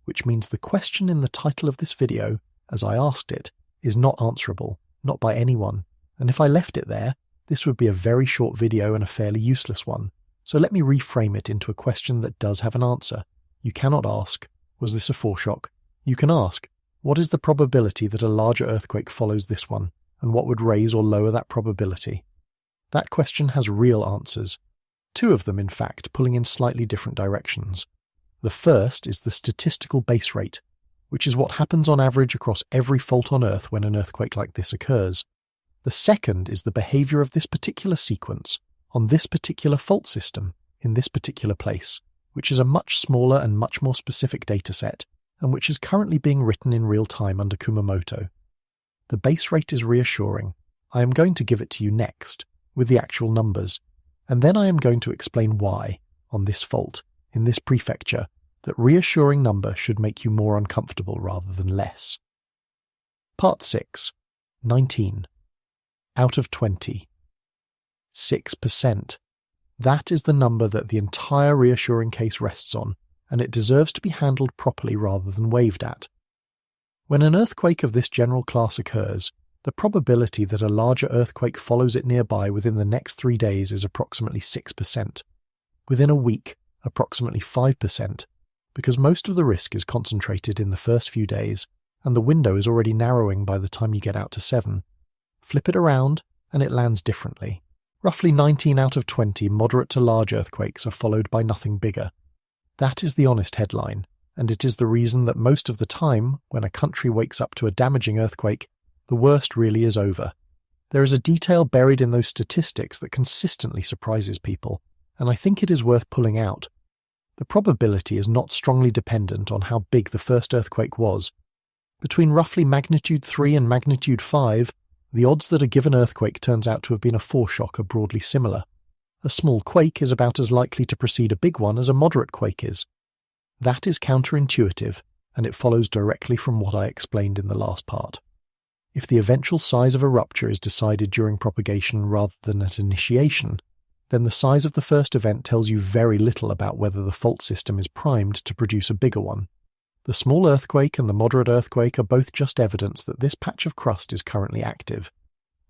Which means the question in the title of this video, as I asked it, is not answerable, not by anyone. And if I left it there, this would be a very short video and a fairly useless one. So let me reframe it into a question that does have an answer. You cannot ask, was this a foreshock? You can ask, what is the probability that a larger earthquake follows this one, and what would raise or lower that probability? That question has real answers. Two of them, in fact, pulling in slightly different directions. The first is the statistical base rate, which is what happens on average across every fault on Earth when an earthquake like this occurs. The second is the behavior of this particular sequence on this particular fault system in this particular place, which is a much smaller and much more specific dataset, and which is currently being written in real time under Kumamoto. The base rate is reassuring. I am going to give it to you next, with the actual numbers, and then I am going to explain why, on this fault, in this prefecture, that reassuring number should make you more uncomfortable rather than less. Part 6. 19. Out of 20. 6%. That is the number that the entire reassuring case rests on, and it deserves to be handled properly rather than waved at. When an earthquake of this general class occurs, the probability that a larger earthquake follows it nearby within the next 3 days is approximately 6%. Within a week, approximately 5%, because most of the risk is concentrated in the first few days, and the window is already narrowing by the time you get out to 7. Flip it around, and it lands differently. Roughly 19 out of 20 moderate to large earthquakes are followed by nothing bigger. That is the honest headline, and it is the reason that most of the time, when a country wakes up to a damaging earthquake, the worst really is over. There is a detail buried in those statistics that consistently surprises people, and I think it is worth pulling out. The probability is not strongly dependent on how big the first earthquake was. Between roughly magnitude 3 and magnitude 5, the odds that a given earthquake turns out to have been a foreshock are broadly similar. A small quake is about as likely to precede a big one as a moderate quake is. That is counterintuitive, and it follows directly from what I explained in the last part. If the eventual size of a rupture is decided during propagation rather than at initiation, then the size of the first event tells you very little about whether the fault system is primed to produce a bigger one. The small earthquake and the moderate earthquake are both just evidence that this patch of crust is currently active.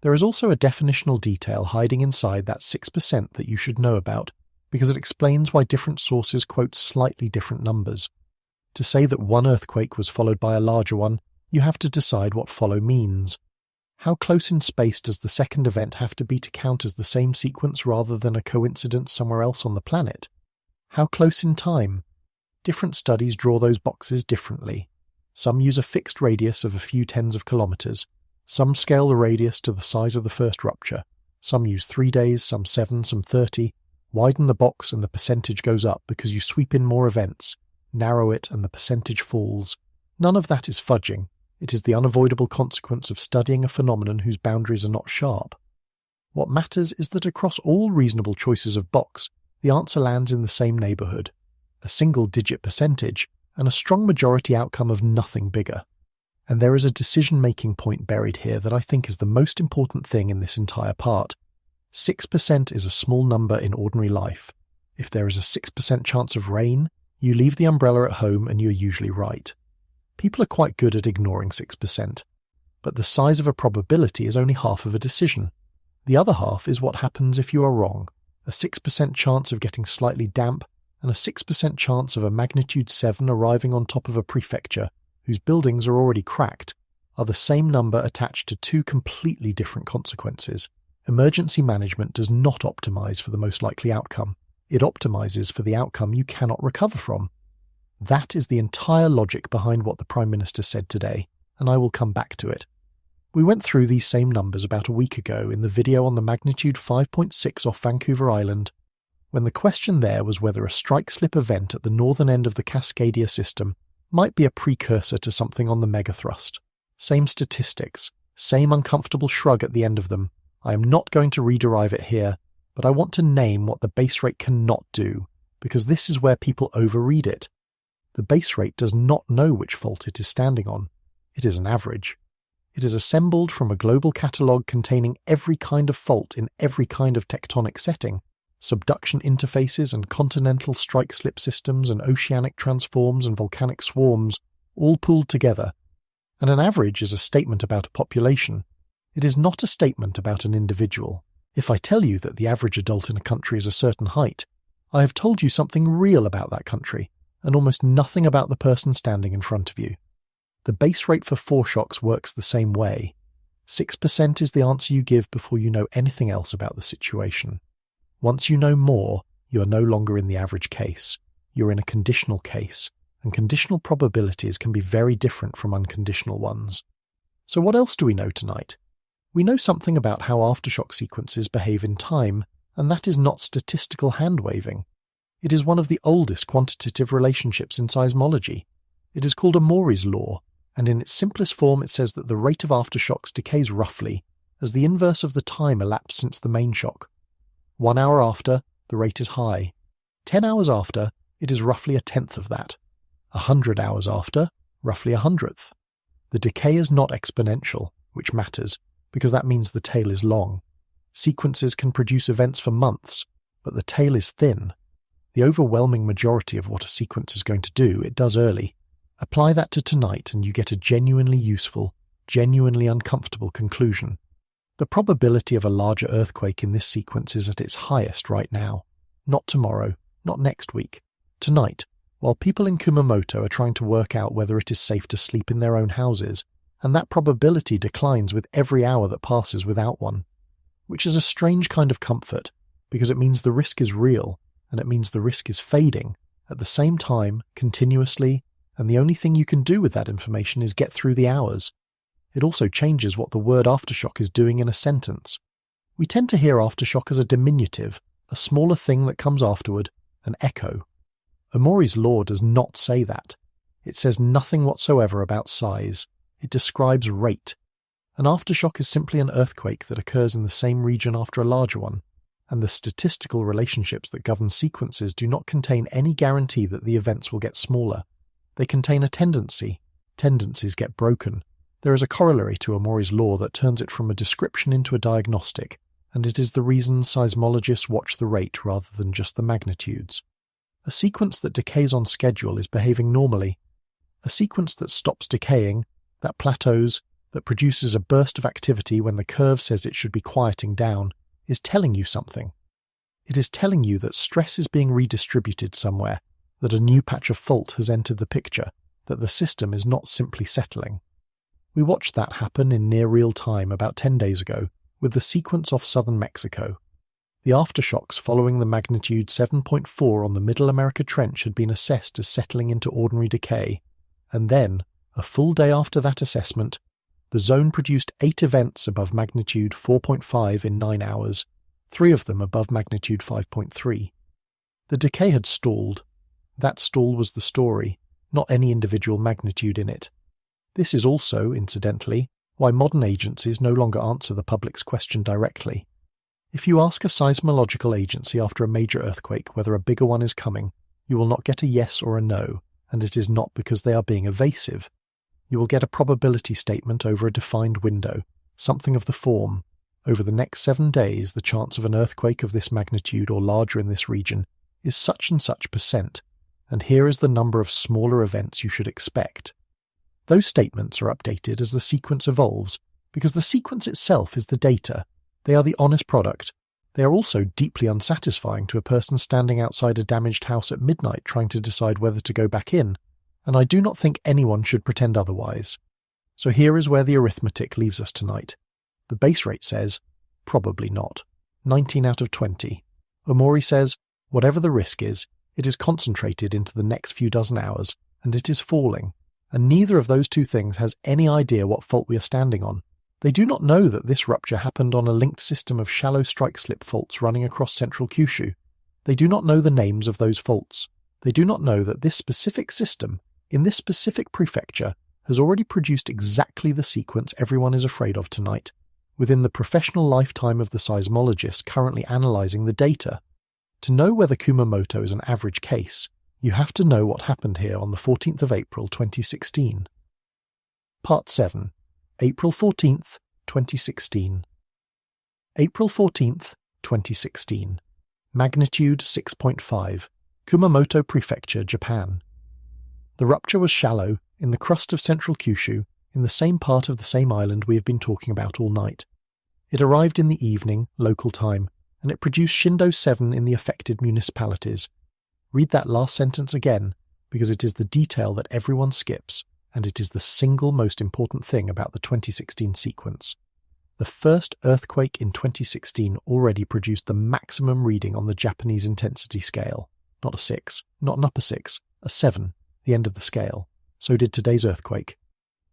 There is also a definitional detail hiding inside that 6% that you should know about, because it explains why different sources quote slightly different numbers. To say that one earthquake was followed by a larger one, you have to decide what follow means. How close in space does the second event have to be to count as the same sequence rather than a coincidence somewhere else on the planet? How close in time? Different studies draw those boxes differently. Some use a fixed radius of a few tens of kilometers. Some scale the radius to the size of the first rupture. Some use 3 days, some 7, some 30. Widen the box and the percentage goes up because you sweep in more events. Narrow it and the percentage falls. None of that is fudging. It is the unavoidable consequence of studying a phenomenon whose boundaries are not sharp. What matters is that across all reasonable choices of box, the answer lands in the same neighborhood. A single-digit percentage, and a strong majority outcome of nothing bigger. And there is a decision-making point buried here that I think is the most important thing in this entire part. 6% is a small number in ordinary life. If there is a 6% chance of rain, you leave the umbrella at home and you're usually right. People are quite good at ignoring 6%, but the size of a probability is only half of a decision. The other half is what happens if you are wrong. A 6% chance of getting slightly damp and a 6% chance of a magnitude 7 arriving on top of a prefecture whose buildings are already cracked are the same number attached to two completely different consequences. Emergency management does not optimize for the most likely outcome. It optimizes for the outcome you cannot recover from. That is the entire logic behind what the Prime Minister said today, and I will come back to it. We went through these same numbers about a week ago in the video on the magnitude 5.6 off Vancouver Island. when the question there was whether a strike-slip event at the northern end of the Cascadia system might be a precursor to something on the megathrust. Same statistics, same uncomfortable shrug at the end of them. I am not going to rederive it here, but I want to name what the base rate cannot do, because this is where people overread it. The base rate does not know which fault it is standing on. It is an average. It is assembled from a global catalogue containing every kind of fault in every kind of tectonic setting, subduction interfaces and continental strike-slip systems and oceanic transforms and volcanic swarms, all pooled together. And an average is a statement about a population. It is not a statement about an individual. If I tell you that the average adult in a country is a certain height, I have told you something real about that country, and almost nothing about the person standing in front of you. The base rate for foreshocks works the same way. 6% is the answer you give before you know anything else about the situation. Once you know more, you are no longer in the average case. You're in a conditional case, and conditional probabilities can be very different from unconditional ones. So what else do we know tonight? We know something about how aftershock sequences behave in time, and that is not statistical hand-waving. It is one of the oldest quantitative relationships in seismology. It is called Omori's law, and in its simplest form it says that the rate of aftershocks decays roughly as the inverse of the time elapsed since the main shock. 1 hour after, the rate is high. 10 hours after, it is roughly a tenth of that. 100 hours after, roughly 100th. The decay is not exponential, which matters, because that means the tail is long. Sequences can produce events for months, but the tail is thin. The overwhelming majority of what a sequence is going to do, it does early. Apply that to tonight and you get a genuinely useful, genuinely uncomfortable conclusion. The probability of a larger earthquake in this sequence is at its highest right now. Not tomorrow, not next week. Tonight, while people in Kumamoto are trying to work out whether it is safe to sleep in their own houses, and that probability declines with every hour that passes without one. Which is a strange kind of comfort, because it means the risk is real, and it means the risk is fading, at the same time, continuously, and the only thing you can do with that information is get through the hours. It also changes what the word aftershock is doing in a sentence. We tend to hear aftershock as a diminutive, a smaller thing that comes afterward, an echo. Omori's law does not say that. It says nothing whatsoever about size. It describes rate. An aftershock is simply an earthquake that occurs in the same region after a larger one, and the statistical relationships that govern sequences do not contain any guarantee that the events will get smaller. They contain a tendency. Tendencies get broken. There is a corollary to Omori's law that turns it from a description into a diagnostic, and it is the reason seismologists watch the rate rather than just the magnitudes. A sequence that decays on schedule is behaving normally. A sequence that stops decaying, that plateaus, that produces a burst of activity when the curve says it should be quieting down, is telling you something. It is telling you that stress is being redistributed somewhere, that a new patch of fault has entered the picture, that the system is not simply settling. We watched that happen in near real time about 10 days ago with the sequence off southern Mexico. The aftershocks following the magnitude 7.4 on the Middle America Trench had been assessed as settling into ordinary decay, and then, a full day after that assessment, the zone produced 8 events above magnitude 4.5 in 9 hours, 3 of them above magnitude 5.3. The decay had stalled. That stall was the story, not any individual magnitude in it. This is also, incidentally, why modern agencies no longer answer the public's question directly. If you ask a seismological agency after a major earthquake whether a bigger one is coming, you will not get a yes or a no, and it is not because they are being evasive. You will get a probability statement over a defined window, something of the form, over the next 7 days the chance of an earthquake of this magnitude or larger in this region is such and such %, and here is the number of smaller events you should expect. Those statements are updated as the sequence evolves, because the sequence itself is the data. They are the honest product. They are also deeply unsatisfying to a person standing outside a damaged house at midnight trying to decide whether to go back in, and I do not think anyone should pretend otherwise. So here is where the arithmetic leaves us tonight. The base rate says, probably not. 19 out of 20. Omori says, whatever the risk is, it is concentrated into the next few dozen hours, and it is falling. And neither of those two things has any idea what fault we are standing on. They do not know that this rupture happened on a linked system of shallow strike-slip faults running across central Kyushu. They do not know the names of those faults. They do not know that this specific system, in this specific prefecture, has already produced exactly the sequence everyone is afraid of tonight, within the professional lifetime of the seismologists currently analysing the data. To know whether Kumamoto is an average case, you have to know what happened here on the 14th of April 2016. Part 7. April 14th, 2016. April 14th, 2016. Magnitude 6.5. Kumamoto Prefecture, Japan. The rupture was shallow, in the crust of central Kyushu, in the same part of the same island we have been talking about all night. It arrived in the evening, local time, and it produced shindo 7 in the affected municipalities. Read that last sentence again, because it is the detail that everyone skips, and it is the single most important thing about the 2016 sequence. The first earthquake in 2016 already produced the maximum reading on the Japanese intensity scale. Not a 6, not an upper 6, a 7, the end of the scale. So did today's earthquake.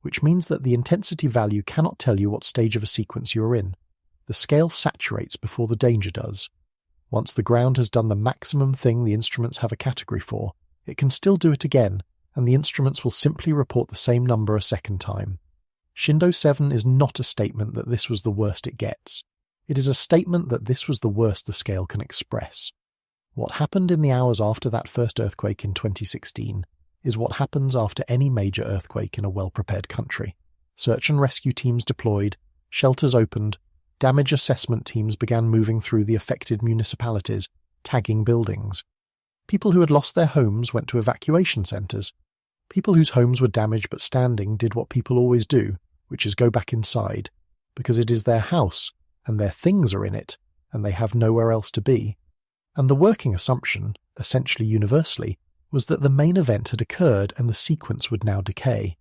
Which means that the intensity value cannot tell you what stage of a sequence you are in. The scale saturates before the danger does. Once the ground has done the maximum thing the instruments have a category for, it can still do it again, and the instruments will simply report the same number a second time. Shindo 7 is not a statement that this was the worst it gets. It is a statement that this was the worst the scale can express. What happened in the hours after that first earthquake in 2016 is what happens after any major earthquake in a well-prepared country. Search and rescue teams deployed, shelters opened, damage assessment teams began moving through the affected municipalities, tagging buildings. People who had lost their homes went to evacuation centres. People whose homes were damaged but standing did what people always do, which is go back inside, because it is their house, and their things are in it, and they have nowhere else to be. And the working assumption, essentially universally, was that the main event had occurred and the sequence would now decay.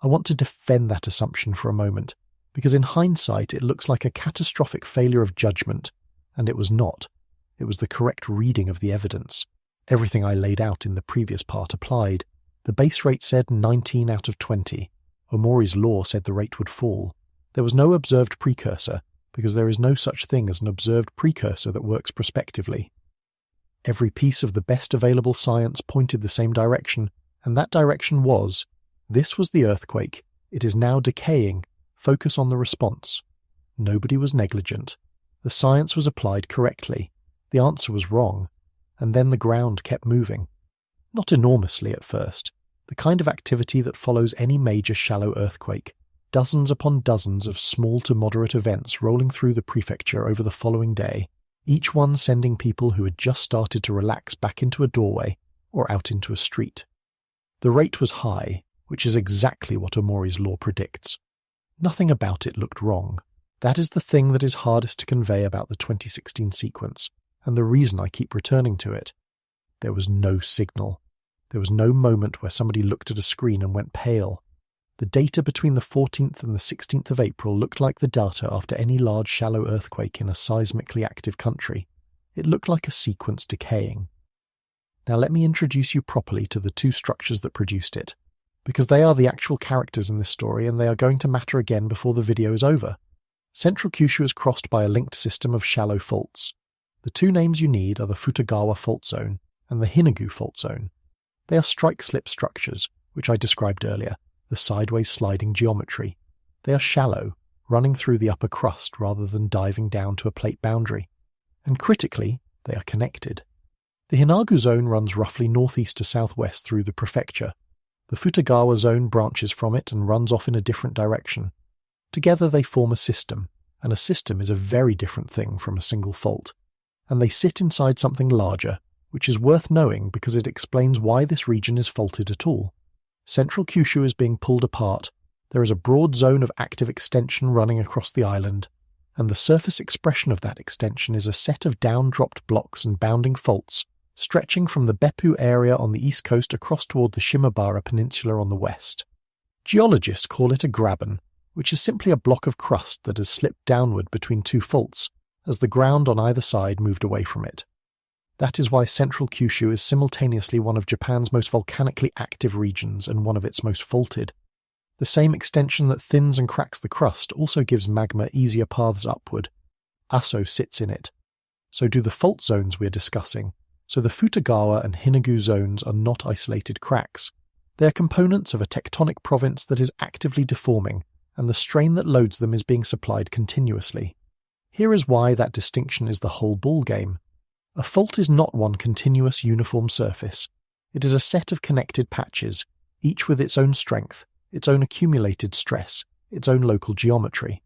I want to defend that assumption for a moment, because in hindsight it looks like a catastrophic failure of judgment, and it was not. It was the correct reading of the evidence. Everything I laid out in the previous part applied. The base rate said 19 out of 20. Omori's law said the rate would fall. There was no observed precursor, because there is no such thing as an observed precursor that works prospectively. Every piece of the best available science pointed the same direction, and that direction was, this was the earthquake, it is now decaying, focus on the response. Nobody was negligent. The science was applied correctly. The answer was wrong, and then the ground kept moving. Not enormously at first, the kind of activity that follows any major shallow earthquake, dozens upon dozens of small to moderate events rolling through the prefecture over the following day, each one sending people who had just started to relax back into a doorway or out into a street. The rate was high, which is exactly what Omori's law predicts. Nothing about it looked wrong. That is the thing that is hardest to convey about the 2016 sequence, and the reason I keep returning to it. There was no signal. There was no moment where somebody looked at a screen and went pale. The data between the 14th and the 16th of April looked like the data after any large shallow earthquake in a seismically active country. It looked like a sequence decaying. Now let me introduce you properly to the two structures that produced it, because they are the actual characters in this story and they are going to matter again before the video is over. Central Kyushu is crossed by a linked system of shallow faults. The two names you need are the Futagawa Fault Zone and the Hinagu Fault Zone. They are strike-slip structures, which I described earlier, the sideways sliding geometry. They are shallow, running through the upper crust rather than diving down to a plate boundary. And critically, they are connected. The Hinagu zone runs roughly northeast to southwest through the prefecture. The Futagawa zone branches from it and runs off in a different direction. Together they form a system, and a system is a very different thing from a single fault. And they sit inside something larger, which is worth knowing because it explains why this region is faulted at all. Central Kyushu is being pulled apart. There is a broad zone of active extension running across the island, and the surface expression of that extension is a set of down-dropped blocks and bounding faults stretching from the Beppu area on the east coast across toward the Shimabara Peninsula on the west. Geologists call it a graben, which is simply a block of crust that has slipped downward between two faults as the ground on either side moved away from it. That is why Central Kyushu is simultaneously one of Japan's most volcanically active regions and one of its most faulted. The same extension that thins and cracks the crust also gives magma easier paths upward. Aso sits in it. So do the fault zones we're discussing. So the Futagawa and Hinagu zones are not isolated cracks. They are components of a tectonic province that is actively deforming, and the strain that loads them is being supplied continuously. Here is why that distinction is the whole ballgame. A fault is not one continuous uniform surface. It is a set of connected patches, each with its own strength, its own accumulated stress, its own local geometry.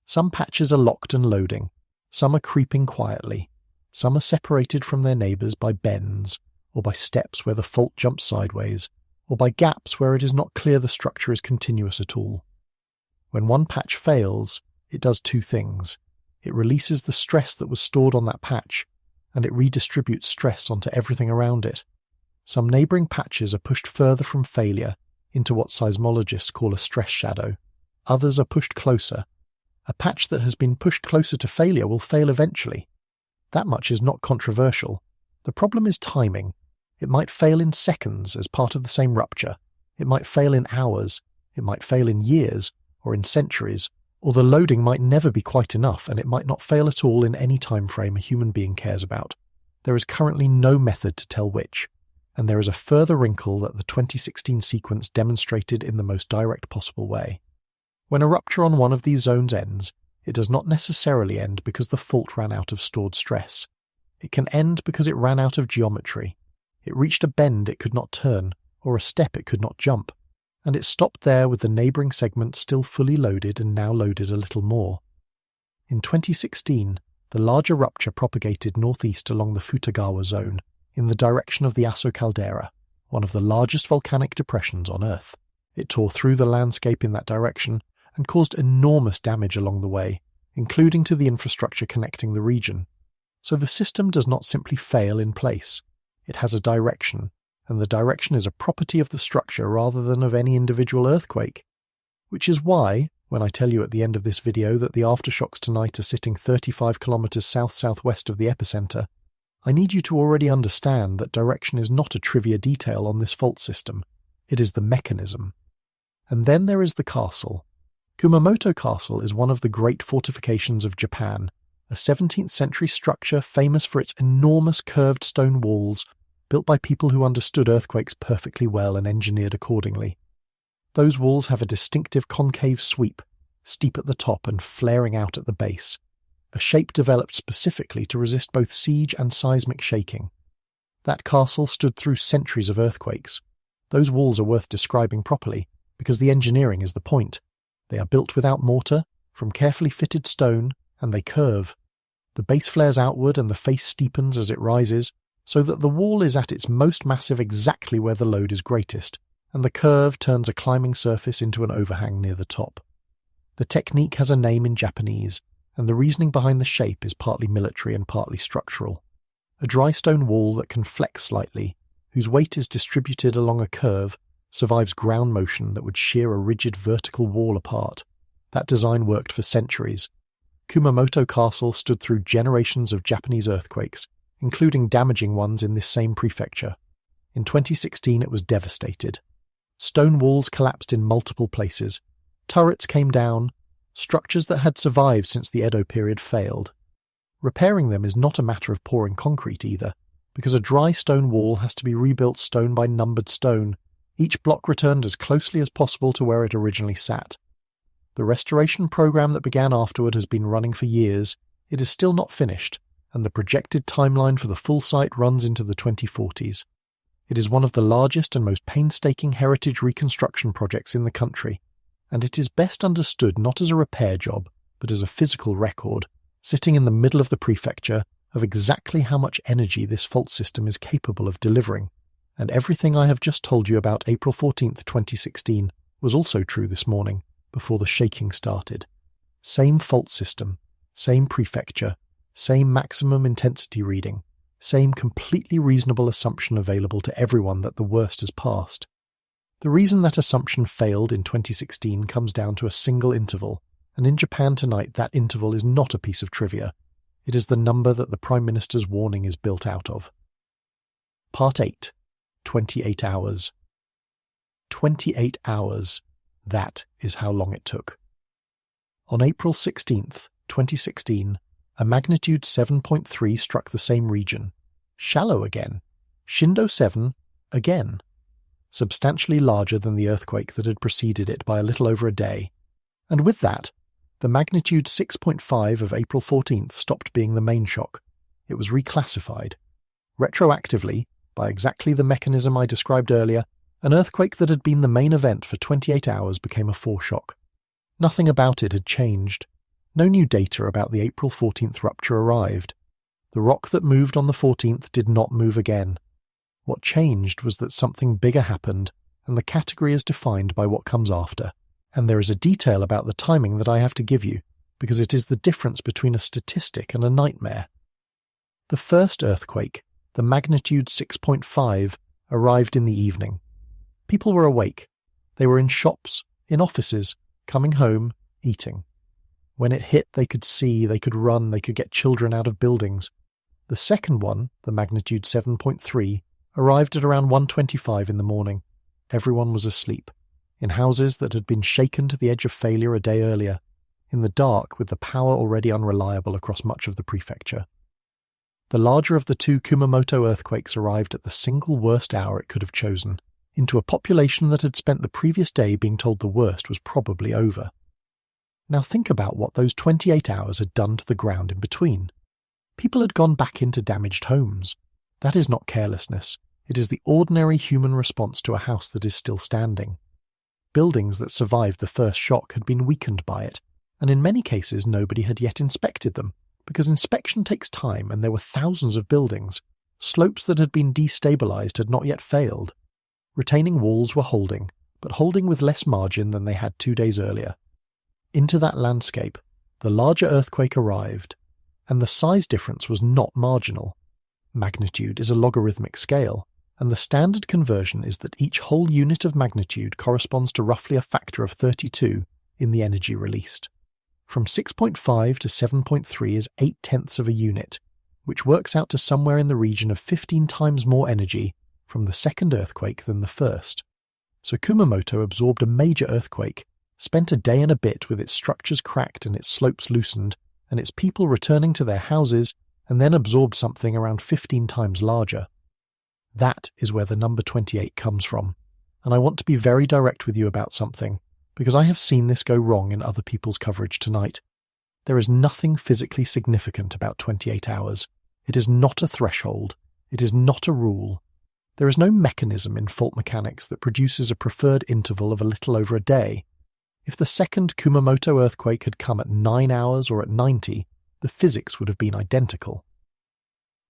Some patches are locked and loading, some are creeping quietly, some are separated from their neighbours by bends, or by steps where the fault jumps sideways, or by gaps where it is not clear the structure is continuous at all. When one patch fails, it does two things. It releases the stress that was stored on that patch, and it redistributes stress onto everything around it. Some neighbouring patches are pushed further from failure into what seismologists call a stress shadow. Others are pushed closer. A patch that has been pushed closer to failure will fail eventually. That much is not controversial. The problem is timing. It might fail in seconds as part of the same rupture. It might fail in hours. It might fail in years or in centuries, or the loading might never be quite enough and it might not fail at all in any time frame a human being cares about. There is currently no method to tell which, and there is a further wrinkle that the 2016 sequence demonstrated in the most direct possible way. When a rupture on one of these zones ends, it does not necessarily end because the fault ran out of stored stress. It can end because it ran out of geometry. It reached a bend it could not turn, or a step it could not jump, and it stopped there with the neighbouring segment still fully loaded and now loaded a little more. In 2016, the larger rupture propagated northeast along the Futagawa zone, in the direction of the Aso caldera, one of the largest volcanic depressions on Earth. It tore through the landscape in that direction and caused enormous damage along the way, including to the infrastructure connecting the region. So the system does not simply fail in place. It has a direction, and the direction is a property of the structure rather than of any individual earthquake. Which is why, when I tell you at the end of this video that the aftershocks tonight are sitting 35 kilometers south-southwest of the epicenter, I need you to already understand that direction is not a trivia detail on this fault system. It is the mechanism. And then there is the castle. Kumamoto Castle is one of the great fortifications of Japan, a 17th century structure famous for its enormous curved stone walls, built by people who understood earthquakes perfectly well and engineered accordingly. Those walls have a distinctive concave sweep, steep at the top and flaring out at the base, a shape developed specifically to resist both siege and seismic shaking. That castle stood through centuries of earthquakes. Those walls are worth describing properly, because the engineering is the point. They are built without mortar, from carefully fitted stone, and they curve. The base flares outward and the face steepens as it rises, so that the wall is at its most massive exactly where the load is greatest, and the curve turns a climbing surface into an overhang near the top. The technique has a name in Japanese, and the reasoning behind the shape is partly military and partly structural. A dry stone wall that can flex slightly, whose weight is distributed along a curve, survives ground motion that would shear a rigid vertical wall apart. That design worked for centuries. Kumamoto Castle stood through generations of Japanese earthquakes, including damaging ones in this same prefecture. In 2016 it was devastated. Stone walls collapsed in multiple places. Turrets came down. Structures that had survived since the Edo period failed. Repairing them is not a matter of pouring concrete either, because a dry stone wall has to be rebuilt stone by numbered stone, each block returned as closely as possible to where it originally sat. The restoration program that began afterward has been running for years. It is still not finished, and the projected timeline for the full site runs into the 2040s. It is one of the largest and most painstaking heritage reconstruction projects in the country, and it is best understood not as a repair job, but as a physical record, sitting in the middle of the prefecture, of exactly how much energy this fault system is capable of delivering. And everything I have just told you about April 14th, 2016 was also true this morning, before the shaking started. Same fault system, same prefecture, same maximum intensity reading, same completely reasonable assumption available to everyone that the worst has passed. The reason that assumption failed in 2016 comes down to a single interval, and in Japan tonight that interval is not a piece of trivia. It is the number that the Prime Minister's warning is built out of. Part 8. 28 hours. 28 hours. That is how long it took. On April 16th, 2016, A magnitude 7.3 struck the same region. Shallow again. Shindo 7 again. Substantially larger than the earthquake that had preceded it by a little over a day. And with that, the magnitude 6.5 of April 14th stopped being the main shock. It was reclassified. Retroactively, by exactly the mechanism I described earlier, an earthquake that had been the main event for 28 hours became a foreshock. Nothing about it had changed. No new data about the April 14th rupture arrived. The rock that moved on the 14th did not move again. What changed was that something bigger happened, and the category is defined by what comes after. And there is a detail about the timing that I have to give you, because it is the difference between a statistic and a nightmare. The first earthquake, the magnitude 6.5, arrived in the evening. People were awake. They were in shops, in offices, coming home, eating. When it hit, they could see, they could run, they could get children out of buildings. The second one, the magnitude 7.3, arrived at around 1:25 in the morning. Everyone was asleep, in houses that had been shaken to the edge of failure a day earlier, in the dark with the power already unreliable across much of the prefecture. The larger of the two Kumamoto earthquakes arrived at the single worst hour it could have chosen, into a population that had spent the previous day being told the worst was probably over. Now think about what those 28 hours had done to the ground in between. People had gone back into damaged homes. That is not carelessness. It is the ordinary human response to a house that is still standing. Buildings that survived the first shock had been weakened by it, and in many cases nobody had yet inspected them, because inspection takes time and there were thousands of buildings. Slopes that had been destabilized had not yet failed. Retaining walls were holding, but holding with less margin than they had 2 days earlier. Into that landscape, the larger earthquake arrived, and the size difference was not marginal. Magnitude is a logarithmic scale, and the standard conversion is that each whole unit of magnitude corresponds to roughly a factor of 32 in the energy released. From 6.5 to 7.3 is 0.8 of a unit, which works out to somewhere in the region of 15 times more energy from the second earthquake than the first. So Kumamoto absorbed a major earthquake, spent a day and a bit with its structures cracked and its slopes loosened, and its people returning to their houses, and then absorbed something around 15 times larger. That is where the number 28 comes from, and I want to be very direct with you about something, because I have seen this go wrong in other people's coverage tonight. There is nothing physically significant about 28 hours. It is not a threshold. It is not a rule. There is no mechanism in fault mechanics that produces a preferred interval of a little over a day. If the second Kumamoto earthquake had come at 9 hours or at 90, the physics would have been identical.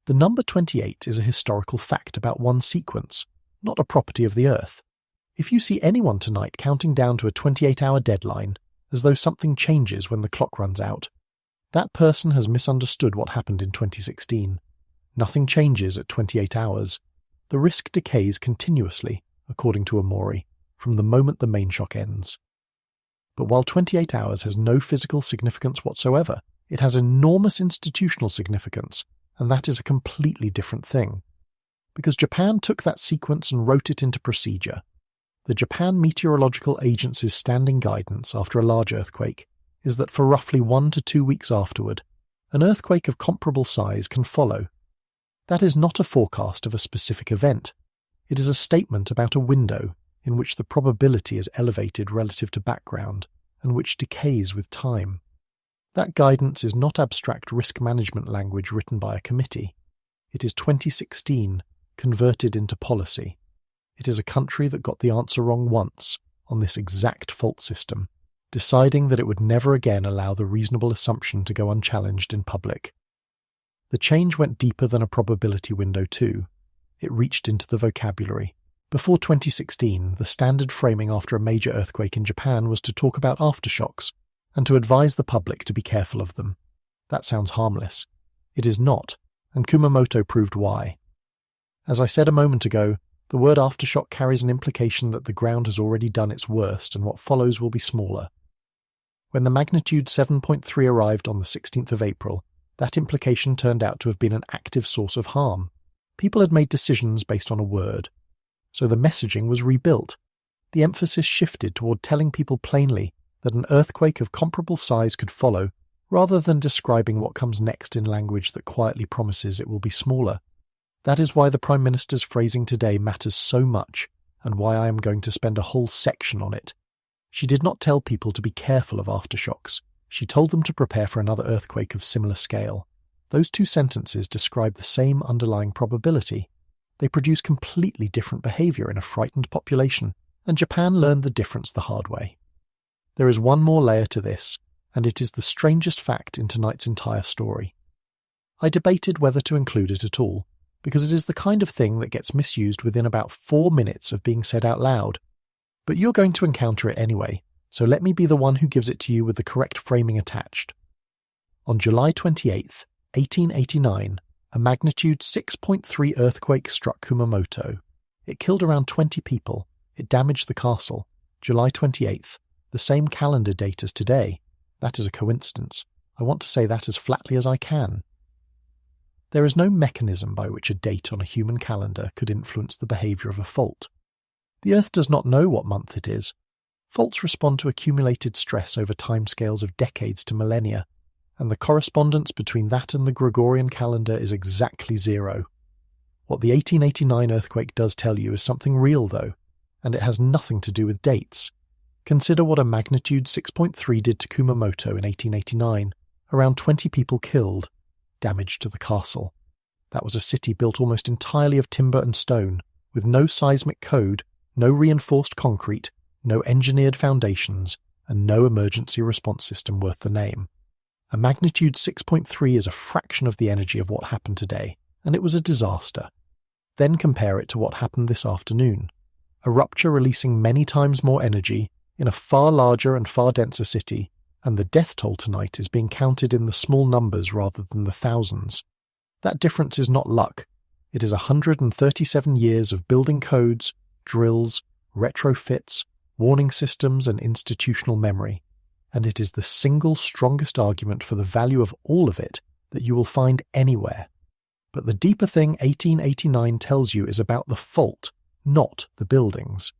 The number 28 is a historical fact about one sequence, not a property of the Earth. If you see anyone tonight counting down to a 28-hour deadline, as though something changes when the clock runs out, that person has misunderstood what happened in 2016. Nothing changes at 28 hours. The risk decays continuously, according to Omori, from the moment the main shock ends. But while 28 hours has no physical significance whatsoever, it has enormous institutional significance, and that is a completely different thing. Because Japan took that sequence and wrote it into procedure. The Japan Meteorological Agency's standing guidance after a large earthquake is that for roughly 1 to 2 weeks afterward, an earthquake of comparable size can follow. That is not a forecast of a specific event. It is a statement about a window in which the probability is elevated relative to background and which decays with time. That guidance is not abstract risk management language written by a committee. It is 2016 converted into policy. It is a country that got the answer wrong once on this exact fault system, deciding that it would never again allow the reasonable assumption to go unchallenged in public. The change went deeper than a probability window too. It reached into the vocabulary. Before 2016, the standard framing after a major earthquake in Japan was to talk about aftershocks and to advise the public to be careful of them. That sounds harmless. It is not, and Kumamoto proved why. As I said a moment ago, the word aftershock carries an implication that the ground has already done its worst and what follows will be smaller. When the magnitude 7.3 arrived on the 16th of April, that implication turned out to have been an active source of harm. People had made decisions based on a word. So the messaging was rebuilt. The emphasis shifted toward telling people plainly that an earthquake of comparable size could follow, rather than describing what comes next in language that quietly promises it will be smaller. That is why the Prime Minister's phrasing today matters so much, and why I am going to spend a whole section on it. She did not tell people to be careful of aftershocks. She told them to prepare for another earthquake of similar scale. Those two sentences describe the same underlying probability. They produce completely different behavior in a frightened population, and Japan learned the difference the hard way. There is one more layer to this, and it is the strangest fact in tonight's entire story. I debated whether to include it at all, because it is the kind of thing that gets misused within about 4 minutes of being said out loud. But you're going to encounter it anyway, so let me be the one who gives it to you with the correct framing attached. On July 28th, 1889, a magnitude 6.3 earthquake struck Kumamoto. It killed around 20 people. It damaged the castle. July 28th, the same calendar date as today. That is a coincidence. I want to say that as flatly as I can. There is no mechanism by which a date on a human calendar could influence the behavior of a fault. The Earth does not know what month it is. Faults respond to accumulated stress over timescales of decades to millennia, and the correspondence between that and the Gregorian calendar is exactly 0. What the 1889 earthquake does tell you is something real, though, and it has nothing to do with dates. Consider what a magnitude 6.3 did to Kumamoto in 1889. Around 20 people killed, damage to the castle. That was a city built almost entirely of timber and stone, with no seismic code, no reinforced concrete, no engineered foundations, and no emergency response system worth the name. A magnitude 6.3 is a fraction of the energy of what happened today, and it was a disaster. Then compare it to what happened this afternoon. A rupture releasing many times more energy in a far larger and far denser city, and the death toll tonight is being counted in the small numbers rather than the thousands. That difference is not luck. It is 137 years of building codes, drills, retrofits, warning systems and institutional memory, and it is the single strongest argument for the value of all of it that you will find anywhere. But the deeper thing 1889 tells you is about the fault, not the buildings.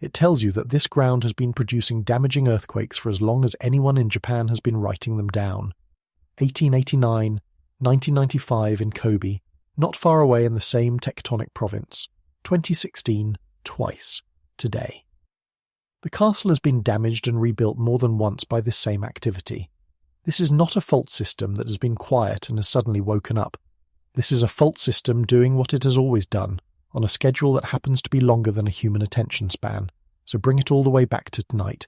It tells you that this ground has been producing damaging earthquakes for as long as anyone in Japan has been writing them down. 1889, 1995 in Kobe, not far away in the same tectonic province. 2016, twice, today. The castle has been damaged and rebuilt more than once by this same activity. This is not a fault system that has been quiet and has suddenly woken up. This is a fault system doing what it has always done, on a schedule that happens to be longer than a human attention span, so bring it all the way back to tonight.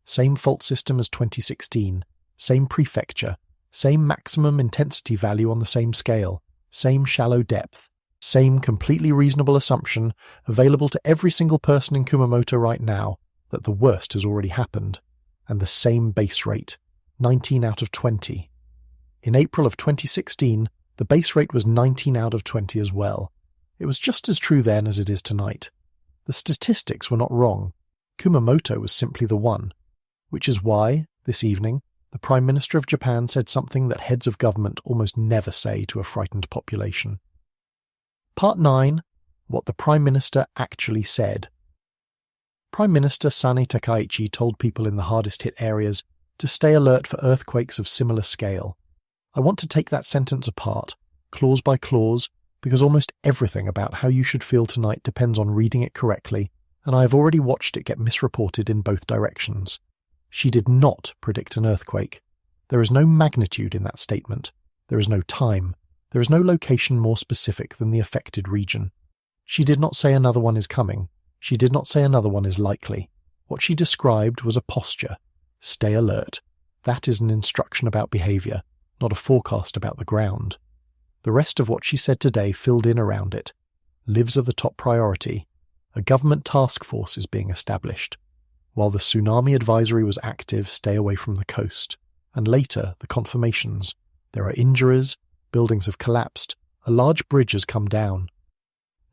Same fault system as 2016, same prefecture, same maximum intensity value on the same scale, same shallow depth, same completely reasonable assumption available to every single person in Kumamoto right now that the worst has already happened, and the same base rate, 19 out of 20. In April of 2016, the base rate was 19 out of 20 as well. It was just as true then as it is tonight. The statistics were not wrong. Kumamoto was simply the one, which is why, this evening, the Prime Minister of Japan said something that heads of government almost never say to a frightened population. Part 9. What the Prime Minister actually said. Prime Minister Sane Takaichi told people in the hardest-hit areas to stay alert for earthquakes of similar scale. I want to take that sentence apart, clause by clause, because almost everything about how you should feel tonight depends on reading it correctly, and I have already watched it get misreported in both directions. She did not predict an earthquake. There is no magnitude in that statement. There is no time. There is no location more specific than the affected region. She did not say another one is coming. She did not say another one is likely. What she described was a posture. Stay alert. That is an instruction about behaviour, not a forecast about the ground. The rest of what she said today filled in around it. Lives are the top priority. A government task force is being established. While the tsunami advisory was active, stay away from the coast. And later, the confirmations. There are injuries, buildings have collapsed, a large bridge has come down.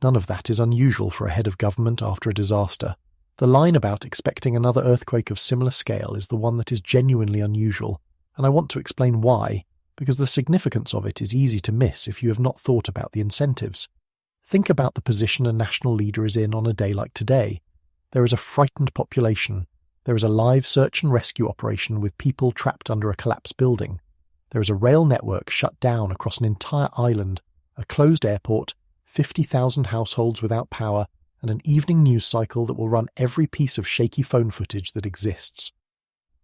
None of that is unusual for a head of government after a disaster. The line about expecting another earthquake of similar scale is the one that is genuinely unusual, and I want to explain why, because the significance of it is easy to miss if you have not thought about the incentives. Think about the position a national leader is in on a day like today. There is a frightened population. There is a live search and rescue operation with people trapped under a collapsed building. There is a rail network shut down across an entire island, a closed airport, 50,000 households without power, and an evening news cycle that will run every piece of shaky phone footage that exists.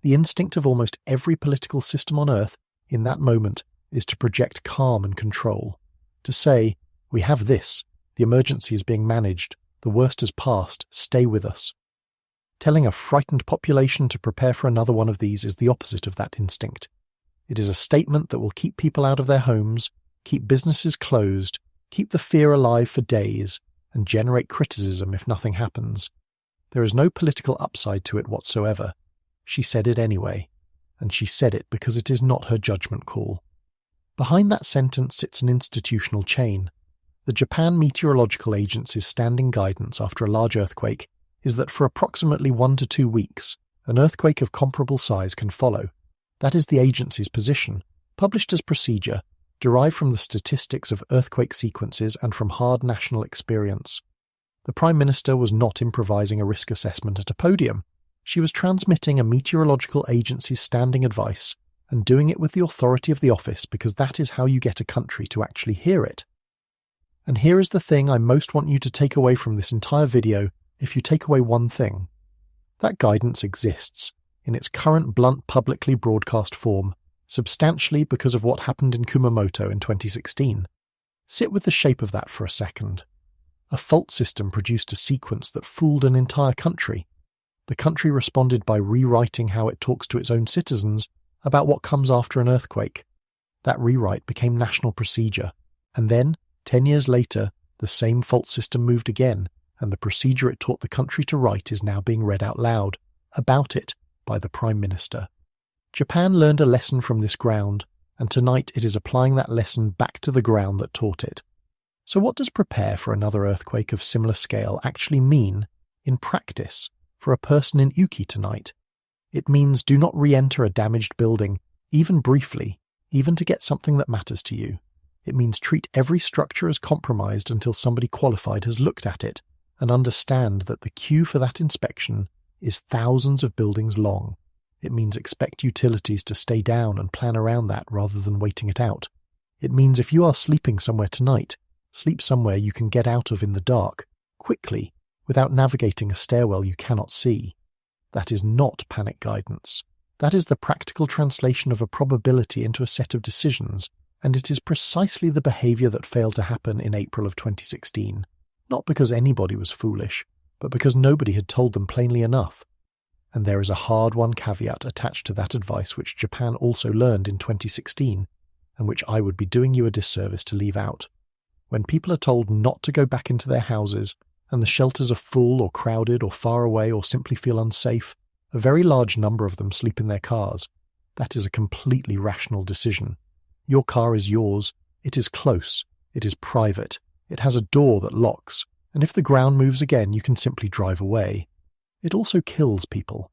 The instinct of almost every political system on Earth in that moment is to project calm and control, to say, "We have this, the emergency is being managed, the worst has passed, stay with us." Telling a frightened population to prepare for another one of these is the opposite of that instinct. It is a statement that will keep people out of their homes, keep businesses closed, keep the fear alive for days, and generate criticism if nothing happens. There is no political upside to it whatsoever. She said it anyway, and she said it because it is not her judgment call. Behind that sentence sits an institutional chain. The Japan Meteorological Agency's standing guidance after a large earthquake is that for approximately 1 to 2 weeks, an earthquake of comparable size can follow. That is the agency's position, published as procedure, derived from the statistics of earthquake sequences and from hard national experience. The Prime Minister was not improvising a risk assessment at a podium. She was transmitting a meteorological agency's standing advice and doing it with the authority of the office because that is how you get a country to actually hear it. And here is the thing I most want you to take away from this entire video if you take away one thing. That guidance exists, in its current blunt publicly broadcast form, substantially because of what happened in Kumamoto in 2016. Sit with the shape of that for a second. A fault system produced a sequence that fooled an entire country. The country responded by rewriting how it talks to its own citizens about what comes after an earthquake. That rewrite became national procedure, and then, 10 years later, the same fault system moved again, and the procedure it taught the country to write is now being read out loud, about it, by the Prime Minister. Japan learned a lesson from this ground, and tonight it is applying that lesson back to the ground that taught it. So what does prepare for another earthquake of similar scale actually mean, in practice, for a person in Uki tonight? It means do not re-enter a damaged building, even briefly, even to get something that matters to you. It means treat every structure as compromised until somebody qualified has looked at it, and understand that the queue for that inspection is thousands of buildings long. It means expect utilities to stay down and plan around that rather than waiting it out. It means if you are sleeping somewhere tonight, sleep somewhere you can get out of in the dark, quickly, without navigating a stairwell you cannot see. That is not panic guidance. That is the practical translation of a probability into a set of decisions, and it is precisely the behaviour that failed to happen in April of 2016. Not because anybody was foolish, but because nobody had told them plainly enough. And there is a hard-won caveat attached to that advice which Japan also learned in 2016, and which I would be doing you a disservice to leave out. When people are told not to go back into their houses, and the shelters are full or crowded or far away or simply feel unsafe, a very large number of them sleep in their cars. That is a completely rational decision. Your car is yours, it is close, it is private, it has a door that locks, and if the ground moves again you can simply drive away. It also kills people.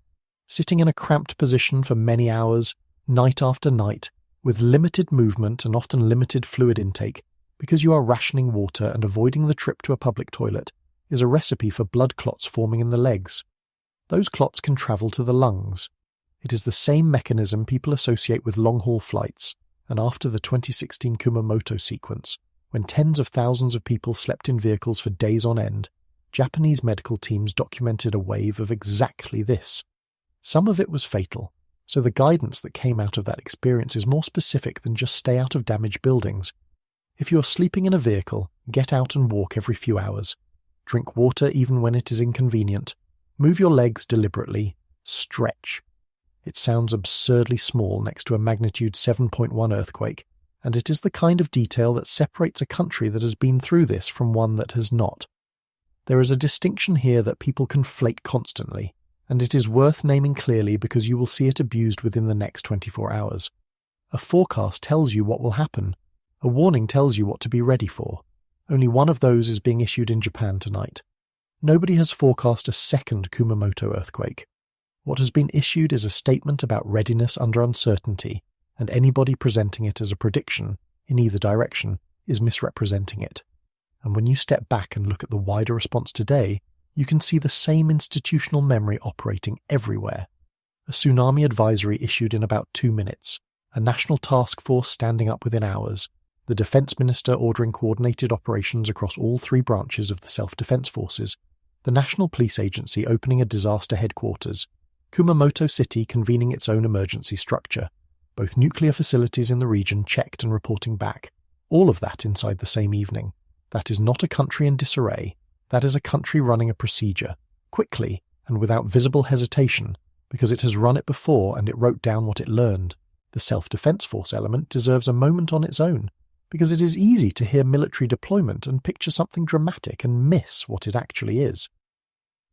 Sitting in a cramped position for many hours, night after night, with limited movement and often limited fluid intake, because you are rationing water and avoiding the trip to a public toilet, is a recipe for blood clots forming in the legs. Those clots can travel to the lungs. It is the same mechanism people associate with long-haul flights, and after the 2016 Kumamoto sequence, when tens of thousands of people slept in vehicles for days on end, Japanese medical teams documented a wave of exactly this. Some of it was fatal, so the guidance that came out of that experience is more specific than just stay out of damaged buildings. If you are sleeping in a vehicle, get out and walk every few hours. Drink water even when it is inconvenient. Move your legs deliberately. Stretch. It sounds absurdly small next to a magnitude 7.1 earthquake, and it is the kind of detail that separates a country that has been through this from one that has not. There is a distinction here that people conflate constantly, and it is worth naming clearly because you will see it abused within the next 24 hours. A forecast tells you what will happen. A warning tells you what to be ready for. Only one of those is being issued in Japan tonight. Nobody has forecast a second Kumamoto earthquake. What has been issued is a statement about readiness under uncertainty, and anybody presenting it as a prediction, in either direction, is misrepresenting it. And when you step back and look at the wider response today, you can see the same institutional memory operating everywhere. A tsunami advisory issued in about 2 minutes, a national task force standing up within hours, the defense minister ordering coordinated operations across all 3 branches of the self-defense forces, the National Police Agency opening a disaster headquarters, Kumamoto City convening its own emergency structure, both nuclear facilities in the region checked and reporting back, all of that inside the same evening. That is not a country in disarray. That is a country running a procedure, quickly and without visible hesitation, because it has run it before and it wrote down what it learned. The self-defense force element deserves a moment on its own, because it is easy to hear military deployment and picture something dramatic and miss what it actually is.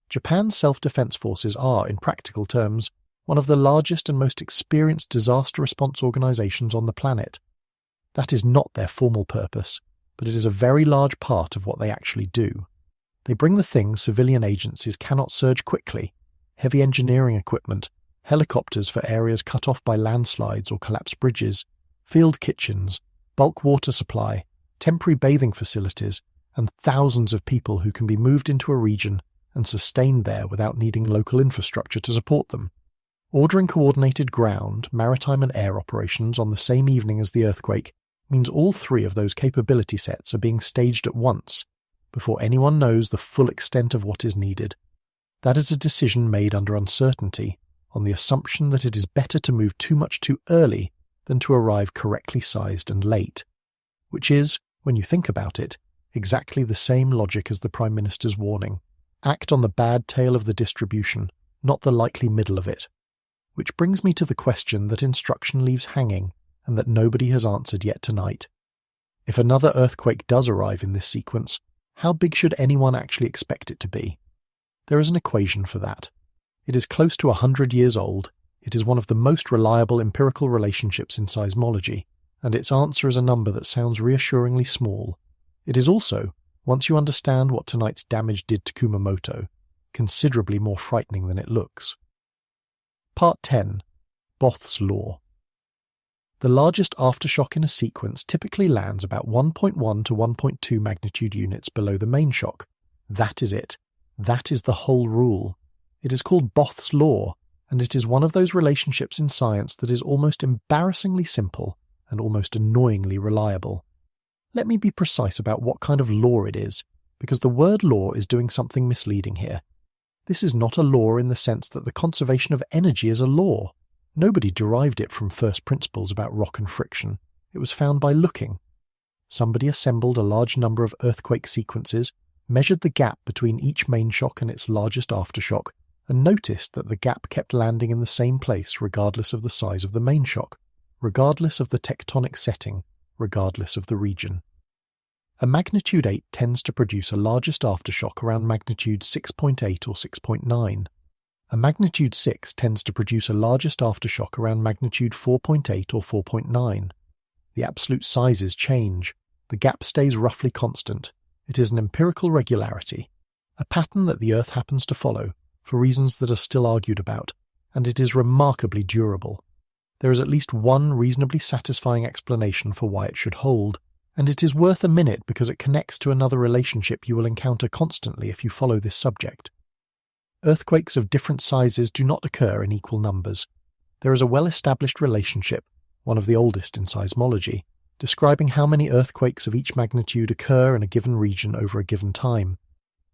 Japan's self-defense forces are, in practical terms, one of the largest and most experienced disaster response organizations on the planet. That is not their formal purpose, but it is a very large part of what they actually do. They bring the things civilian agencies cannot surge quickly: heavy engineering equipment, helicopters for areas cut off by landslides or collapsed bridges, field kitchens, bulk water supply, temporary bathing facilities, and thousands of people who can be moved into a region and sustained there without needing local infrastructure to support them. Ordering coordinated ground, maritime and air operations on the same evening as the earthquake means all 3 of those capability sets are being staged at once, before anyone knows the full extent of what is needed. That is a decision made under uncertainty, on the assumption that it is better to move too much too early than to arrive correctly sized and late, which is, when you think about it, exactly the same logic as the Prime Minister's warning. Act on the bad tail of the distribution, not the likely middle of it. Which brings me to the question that instruction leaves hanging and that nobody has answered yet tonight. If another earthquake does arrive in this sequence, how big should anyone actually expect it to be? There is an equation for that. It is close to 100 years old, it is one of the most reliable empirical relationships in seismology, and its answer is a number that sounds reassuringly small. It is also, once you understand what tonight's damage did to Kumamoto, considerably more frightening than it looks. Part 10. Both's Law. The largest aftershock in a sequence typically lands about 1.1 to 1.2 magnitude units below the main shock. That is it. That is the whole rule. It is called Both's Law, and it is one of those relationships in science that is almost embarrassingly simple and almost annoyingly reliable. Let me be precise about what kind of law it is, because the word law is doing something misleading here. This is not a law in the sense that the conservation of energy is a law. Nobody derived it from first principles about rock and friction. It was found by looking. Somebody assembled a large number of earthquake sequences, measured the gap between each main shock and its largest aftershock, and noticed that the gap kept landing in the same place regardless of the size of the main shock, regardless of the tectonic setting, regardless of the region. A magnitude 8 tends to produce a largest aftershock around magnitude 6.8 or 6.9. A magnitude 6 tends to produce a largest aftershock around magnitude 4.8 or 4.9. The absolute sizes change. The gap stays roughly constant. It is an empirical regularity, a pattern that the Earth happens to follow, for reasons that are still argued about, and it is remarkably durable. There is at least one reasonably satisfying explanation for why it should hold, and it is worth a minute because it connects to another relationship you will encounter constantly if you follow this subject. Earthquakes of different sizes do not occur in equal numbers. There is a well-established relationship, one of the oldest in seismology, describing how many earthquakes of each magnitude occur in a given region over a given time.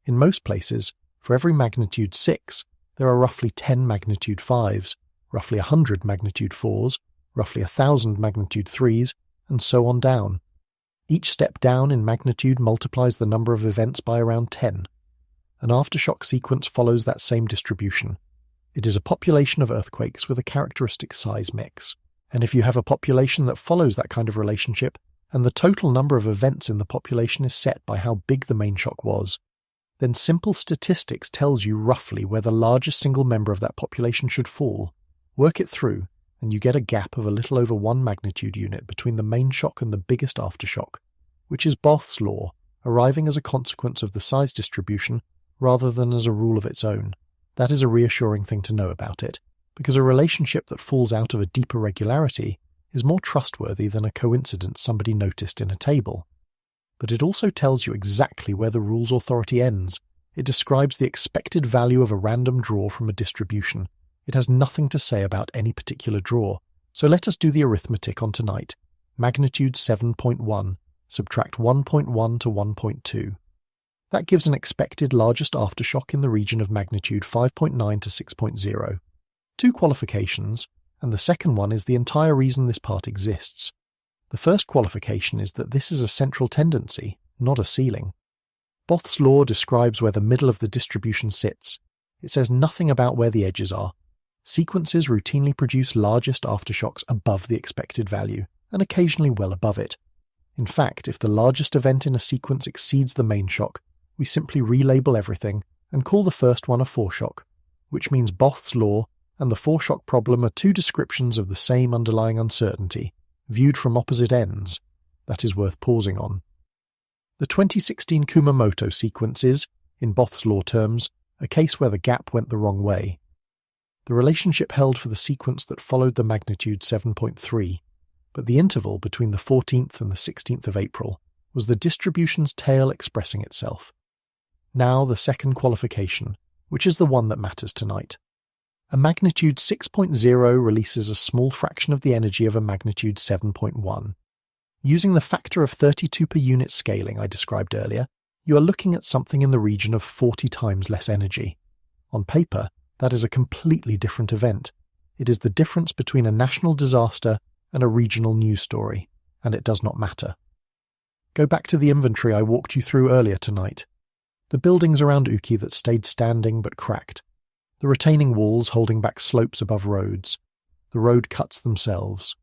In most places, for every magnitude 6, there are roughly 10 magnitude 5s, roughly 100 magnitude 4s, roughly 1,000 magnitude 3s, and so on down. Each step down in magnitude multiplies the number of events by around 10. An aftershock sequence follows that same distribution. It is a population of earthquakes with a characteristic size mix. And if you have a population that follows that kind of relationship, and the total number of events in the population is set by how big the main shock was, then simple statistics tells you roughly where the largest single member of that population should fall. Work it through, and you get a gap of a little over 1 magnitude unit between the main shock and the biggest aftershock, which is Both's law, arriving as a consequence of the size distribution rather than as a rule of its own. That is a reassuring thing to know about it, because a relationship that falls out of a deeper regularity is more trustworthy than a coincidence somebody noticed in a table. But it also tells you exactly where the rule's authority ends. It describes the expected value of a random draw from a distribution. It has nothing to say about any particular draw. So let us do the arithmetic on tonight. Magnitude 7.1, subtract 1.1 to 1.2. That gives an expected largest aftershock in the region of magnitude 5.9 to 6.0. 2 qualifications, and the second one is the entire reason this part exists. The first qualification is that this is a central tendency, not a ceiling. Both's law describes where the middle of the distribution sits. It says nothing about where the edges are. Sequences routinely produce largest aftershocks above the expected value, and occasionally well above it. In fact, if the largest event in a sequence exceeds the main shock, we simply relabel everything and call the first one a foreshock, which means Both's law and the foreshock problem are 2 descriptions of the same underlying uncertainty, viewed from opposite ends. That is worth pausing on. The 2016 Kumamoto sequence is, in Both's law terms, a case where the gap went the wrong way. The relationship held for the sequence that followed the magnitude 7.3, but the interval between the 14th and the 16th of April was the distribution's tail expressing itself. Now the second qualification, which is the one that matters tonight. A magnitude 6.0 releases a small fraction of the energy of a magnitude 7.1. Using the factor of 32 per unit scaling I described earlier, you are looking at something in the region of 40 times less energy. On paper, that is a completely different event. It is the difference between a national disaster and a regional news story, and it does not matter. Go back to the inventory I walked you through earlier tonight. The buildings around Uki that stayed standing but cracked. The retaining walls holding back slopes above roads. The road cuts themselves.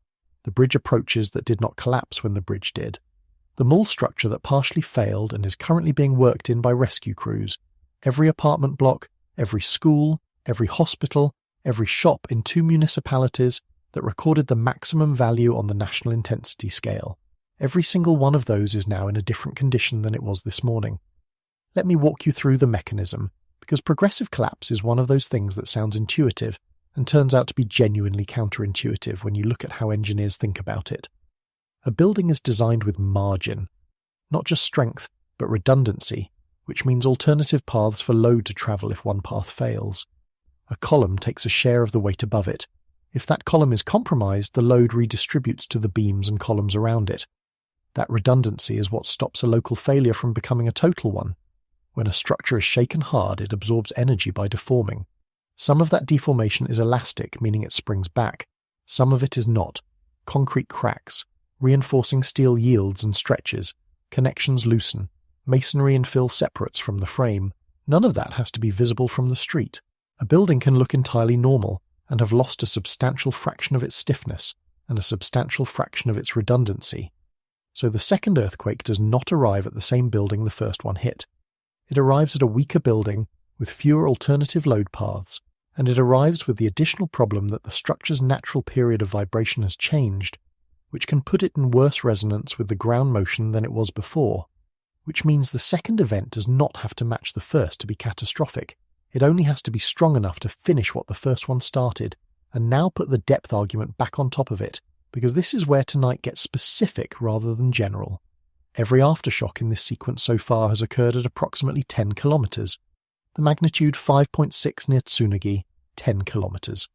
The bridge approaches that did not collapse when the bridge did. The mall structure that partially failed and is currently being worked in by rescue crews. Every apartment block, every school, every hospital, every shop in 2 municipalities that recorded the maximum value on the national intensity scale. Every single one of those is now in a different condition than it was this morning. Let me walk you through the mechanism, because progressive collapse is one of those things that sounds intuitive and turns out to be genuinely counterintuitive when you look at how engineers think about it. A building is designed with margin, not just strength, but redundancy, which means alternative paths for load to travel if one path fails. A column takes a share of the weight above it. If that column is compromised, the load redistributes to the beams and columns around it. That redundancy is what stops a local failure from becoming a total one. When a structure is shaken hard, it absorbs energy by deforming. Some of that deformation is elastic, meaning it springs back. Some of it is not. Concrete cracks. Reinforcing steel yields and stretches. Connections loosen. Masonry and fill separates from the frame. None of that has to be visible from the street. A building can look entirely normal and have lost a substantial fraction of its stiffness and a substantial fraction of its redundancy. So the second earthquake does not arrive at the same building the first one hit. It arrives at a weaker building with fewer alternative load paths, and it arrives with the additional problem that the structure's natural period of vibration has changed, which can put it in worse resonance with the ground motion than it was before, which means the second event does not have to match the first to be catastrophic. It only has to be strong enough to finish what the first one started, and now put the depth argument back on top of it, because this is where tonight gets specific rather than general. Every aftershock in this sequence so far has occurred at approximately 10 kilometers. The magnitude 5.6 near Tsunagi, 10 kilometers.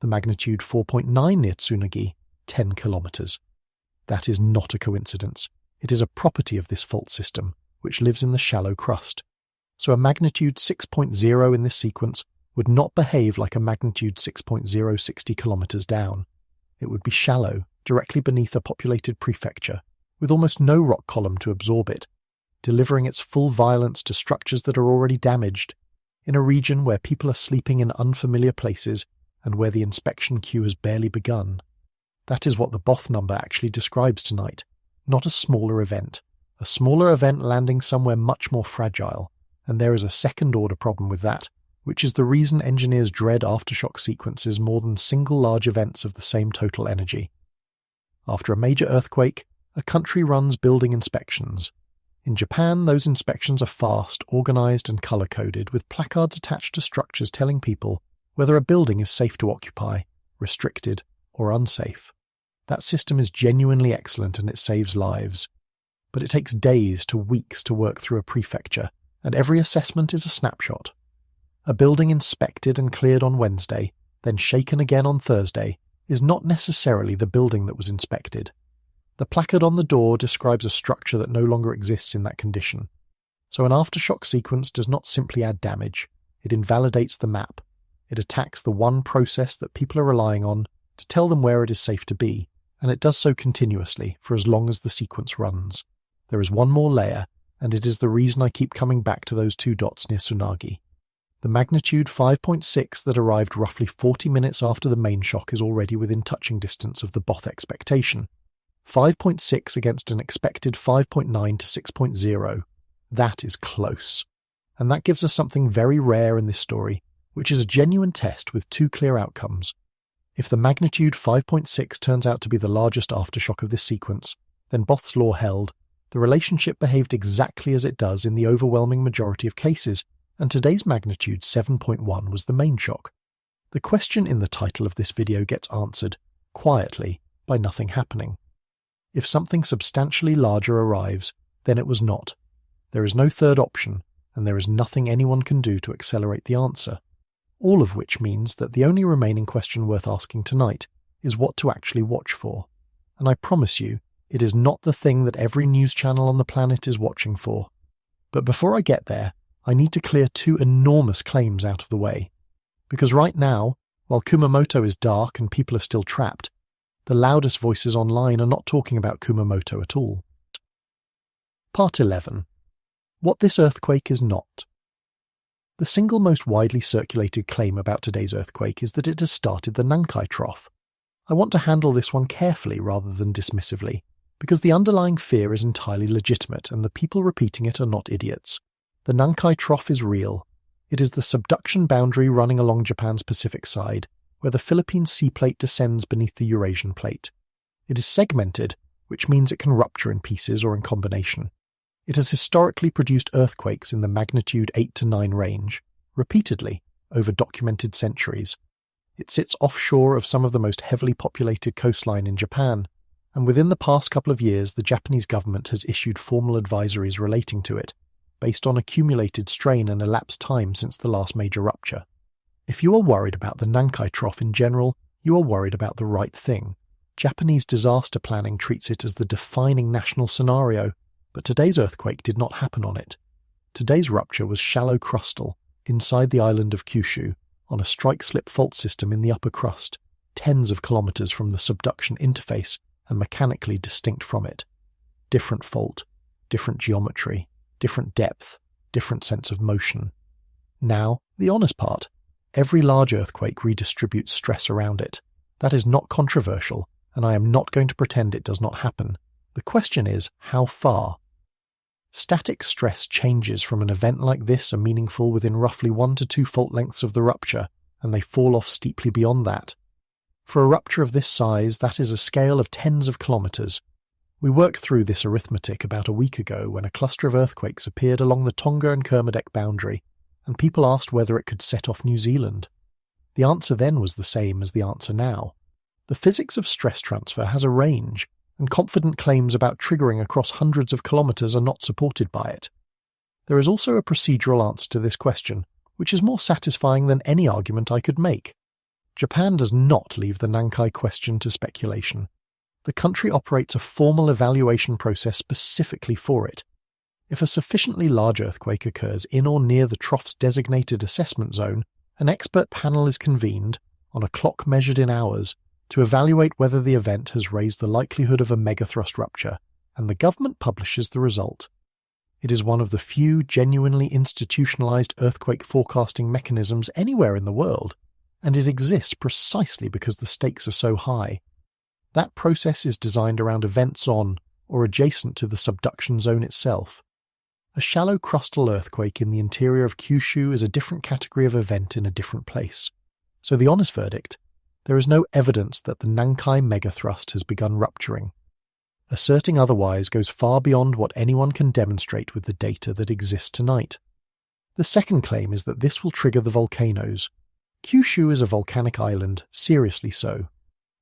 The magnitude 4.9 near Tsunagi, 10 kilometers. That is not a coincidence. It is a property of this fault system, which lives in the shallow crust. So a magnitude 6.0 in this sequence would not behave like a magnitude 6.0 60 kilometers down. It would be shallow, directly beneath a populated prefecture, with almost no rock column to absorb it, delivering its full violence to structures that are already damaged, in a region where people are sleeping in unfamiliar places and where the inspection queue has barely begun. That is what the Both number actually describes tonight, not a smaller event. A smaller event landing somewhere much more fragile, and there is a second-order problem with that, which is the reason engineers dread aftershock sequences more than single large events of the same total energy. After a major earthquake, a country runs building inspections. In Japan, those inspections are fast, organized and color-coded, with placards attached to structures telling people whether a building is safe to occupy, restricted, or unsafe. That system is genuinely excellent and it saves lives. But it takes days to weeks to work through a prefecture, and every assessment is a snapshot. A building inspected and cleared on Wednesday, then shaken again on Thursday, is not necessarily the building that was inspected. The placard on the door describes a structure that no longer exists in that condition. So an aftershock sequence does not simply add damage, it invalidates the map. It attacks the one process that people are relying on to tell them where it is safe to be, and it does so continuously for as long as the sequence runs. There is one more layer, and it is the reason I keep coming back to those two dots near Tsunagi. The magnitude 5.6 that arrived roughly 40 minutes after the main shock is already within touching distance of the Both expectation. 5.6 against an expected 5.9 to 6.0. That is close. And that gives us something very rare in this story, which is a genuine test with two clear outcomes. If the magnitude 5.6 turns out to be the largest aftershock of this sequence, then Both's law held. The relationship behaved exactly as it does in the overwhelming majority of cases, and today's magnitude 7.1 was the main shock. The question in the title of this video gets answered, quietly, by nothing happening. If something substantially larger arrives, then it was not. There is no third option, and there is nothing anyone can do to accelerate the answer. All of which means that the only remaining question worth asking tonight is what to actually watch for. And I promise you, it is not the thing that every news channel on the planet is watching for. But before I get there, I need to clear two enormous claims out of the way. Because right now, while Kumamoto is dark and people are still trapped, the loudest voices online are not talking about Kumamoto at all. Part 11. What this earthquake is not. The single most widely circulated claim about today's earthquake is that it has started the Nankai Trough. I want to handle this one carefully rather than dismissively, because the underlying fear is entirely legitimate and the people repeating it are not idiots. The Nankai Trough is real. It is the subduction boundary running along Japan's Pacific side, where the Philippine sea plate descends beneath the Eurasian plate. It is segmented, which means it can rupture in pieces or in combination. It has historically produced earthquakes in the magnitude 8 to 9 range, repeatedly, over documented centuries. It sits offshore of some of the most heavily populated coastline in Japan, and within the past couple of years the Japanese government has issued formal advisories relating to it, based on accumulated strain and elapsed time since the last major rupture. If you are worried about the Nankai Trough in general, you are worried about the right thing. Japanese disaster planning treats it as the defining national scenario, but today's earthquake did not happen on it. Today's rupture was shallow crustal, inside the island of Kyushu, on a strike-slip fault system in the upper crust, tens of kilometers from the subduction interface and mechanically distinct from it. Different fault, different geometry, different depth, different sense of motion. Now, the honest part. Every large earthquake redistributes stress around it. That is not controversial, and I am not going to pretend it does not happen. The question is, how far? Static stress changes from an event like this are meaningful within roughly 1 to 2 fault lengths of the rupture, and they fall off steeply beyond that. For a rupture of this size, that is a scale of tens of kilometers. We worked through this arithmetic about a week ago when a cluster of earthquakes appeared along the Tonga and Kermadec boundary, and people asked whether it could set off New Zealand. The answer then was the same as the answer now. The physics of stress transfer has a range, and confident claims about triggering across hundreds of kilometers are not supported by it. There is also a procedural answer to this question, which is more satisfying than any argument I could make. Japan does not leave the Nankai question to speculation. The country operates a formal evaluation process specifically for it. If a sufficiently large earthquake occurs in or near the trough's designated assessment zone, an expert panel is convened, on a clock measured in hours, to evaluate whether the event has raised the likelihood of a megathrust rupture, and the government publishes the result. It is one of the few genuinely institutionalized earthquake forecasting mechanisms anywhere in the world, and it exists precisely because the stakes are so high. That process is designed around events on, or adjacent to the subduction zone itself. A shallow crustal earthquake in the interior of Kyushu is a different category of event in a different place. So the honest verdict, there is no evidence that the Nankai megathrust has begun rupturing. Asserting otherwise goes far beyond what anyone can demonstrate with the data that exists tonight. The second claim is that this will trigger the volcanoes. Kyushu is a volcanic island, seriously so.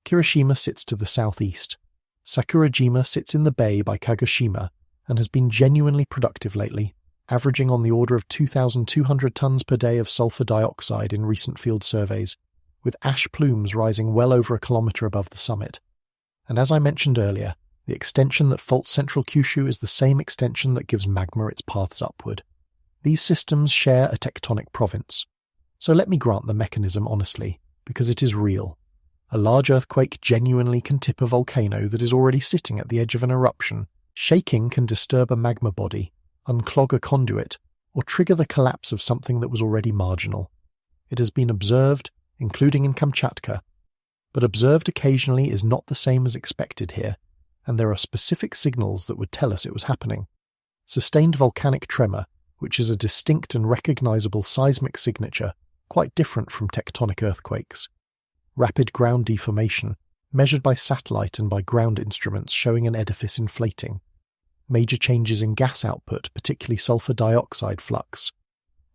Kirishima sits to the southeast. Sakurajima sits in the bay by Kagoshima and has been genuinely productive lately, averaging on the order of 2,200 tons per day of sulfur dioxide in recent field surveys, with ash plumes rising well over a kilometre above the summit. And as I mentioned earlier, the extension that faults central Kyushu is the same extension that gives magma its paths upward. These systems share a tectonic province. So let me grant the mechanism honestly, because it is real. A large earthquake genuinely can tip a volcano that is already sitting at the edge of an eruption. Shaking can disturb a magma body, unclog a conduit, or trigger the collapse of something that was already marginal. It has been observed, including in Kamchatka, but observed occasionally is not the same as expected here, and there are specific signals that would tell us it was happening. Sustained volcanic tremor, which is a distinct and recognizable seismic signature, quite different from tectonic earthquakes. Rapid ground deformation, measured by satellite and by ground instruments showing an edifice inflating. Major changes in gas output, particularly sulfur dioxide flux.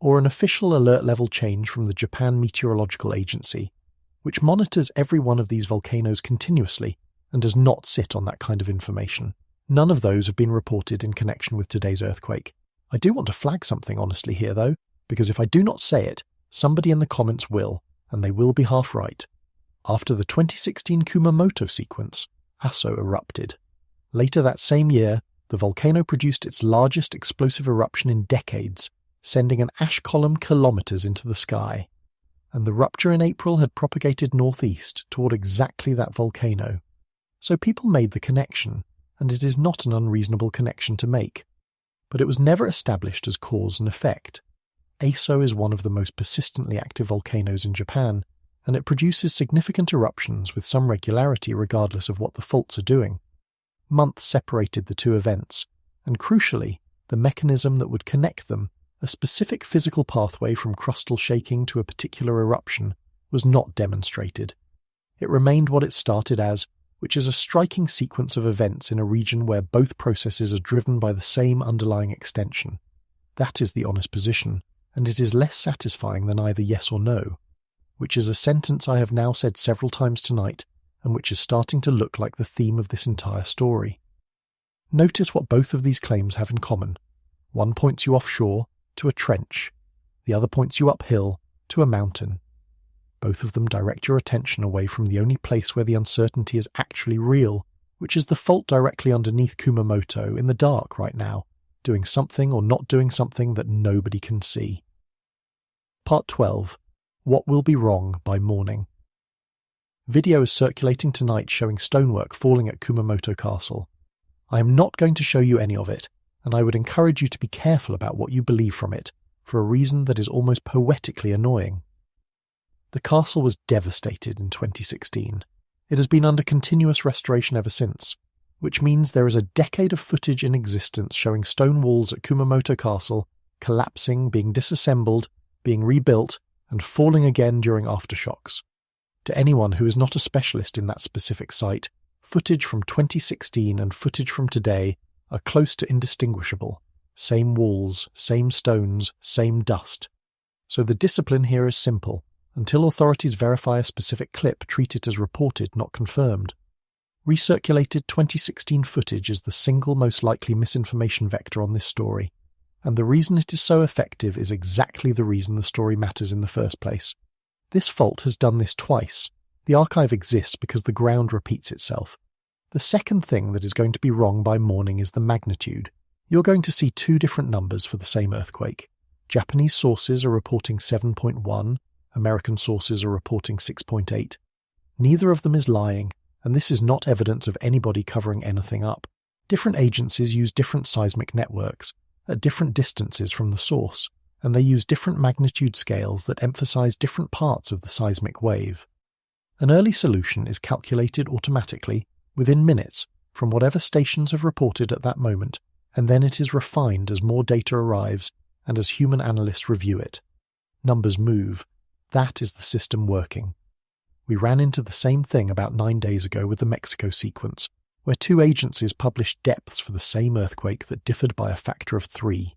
Or an official alert level change from the Japan Meteorological Agency, which monitors every one of these volcanoes continuously and does not sit on that kind of information. None of those have been reported in connection with today's earthquake. I do want to flag something honestly here though, because if I do not say it, somebody in the comments will, and they will be half right. After the 2016 Kumamoto sequence, Aso erupted. Later that same year, the volcano produced its largest explosive eruption in decades, sending an ash column kilometers into the sky. And the rupture in April had propagated northeast toward exactly that volcano. So people made the connection, and it is not an unreasonable connection to make. But it was never established as cause and effect. Aso is one of the most persistently active volcanoes in Japan, and it produces significant eruptions with some regularity regardless of what the faults are doing. Months separated the two events, and crucially, the mechanism that would connect them, a specific physical pathway from crustal shaking to a particular eruption, was not demonstrated. It remained what it started as, which is a striking sequence of events in a region where both processes are driven by the same underlying extension. That is the honest position, and it is less satisfying than either yes or no, which is a sentence I have now said several times tonight, and which is starting to look like the theme of this entire story. Notice what both of these claims have in common. One points you offshore, to a trench. The other points you uphill, to a mountain. Both of them direct your attention away from the only place where the uncertainty is actually real, which is the fault directly underneath Kumamoto in the dark right now, doing something or not doing something that nobody can see. Part 12. What will be wrong by morning? Video is circulating tonight showing stonework falling at Kumamoto Castle. I am not going to show you any of it, and I would encourage you to be careful about what you believe from it, for a reason that is almost poetically annoying. The castle was devastated in 2016. It has been under continuous restoration ever since, which means there is a decade of footage in existence showing stone walls at Kumamoto Castle collapsing, being disassembled, being rebuilt, and falling again during aftershocks. To anyone who is not a specialist in that specific site, footage from 2016 and footage from today are close to indistinguishable. Same walls, same stones, same dust. So the discipline here is simple. Until authorities verify a specific clip, treat it as reported, not confirmed. Recirculated 2016 footage is the single most likely misinformation vector on this story, and the reason it is so effective is exactly the reason the story matters in the first place. This fault has done this twice. The archive exists because the ground repeats itself. The second thing that is going to be wrong by morning is the magnitude. You're going to see two different numbers for the same earthquake. Japanese sources are reporting 7.1, American sources are reporting 6.8. Neither of them is lying, and this is not evidence of anybody covering anything up. Different agencies use different seismic networks, at different distances from the source, and they use different magnitude scales that emphasize different parts of the seismic wave. An early solution is calculated automatically, within minutes, from whatever stations have reported at that moment, and then it is refined as more data arrives and as human analysts review it. Numbers move. That is the system working. We ran into the same thing about 9 days ago with the Mexico sequence, where two agencies published depths for the same earthquake that differed by a factor of 3.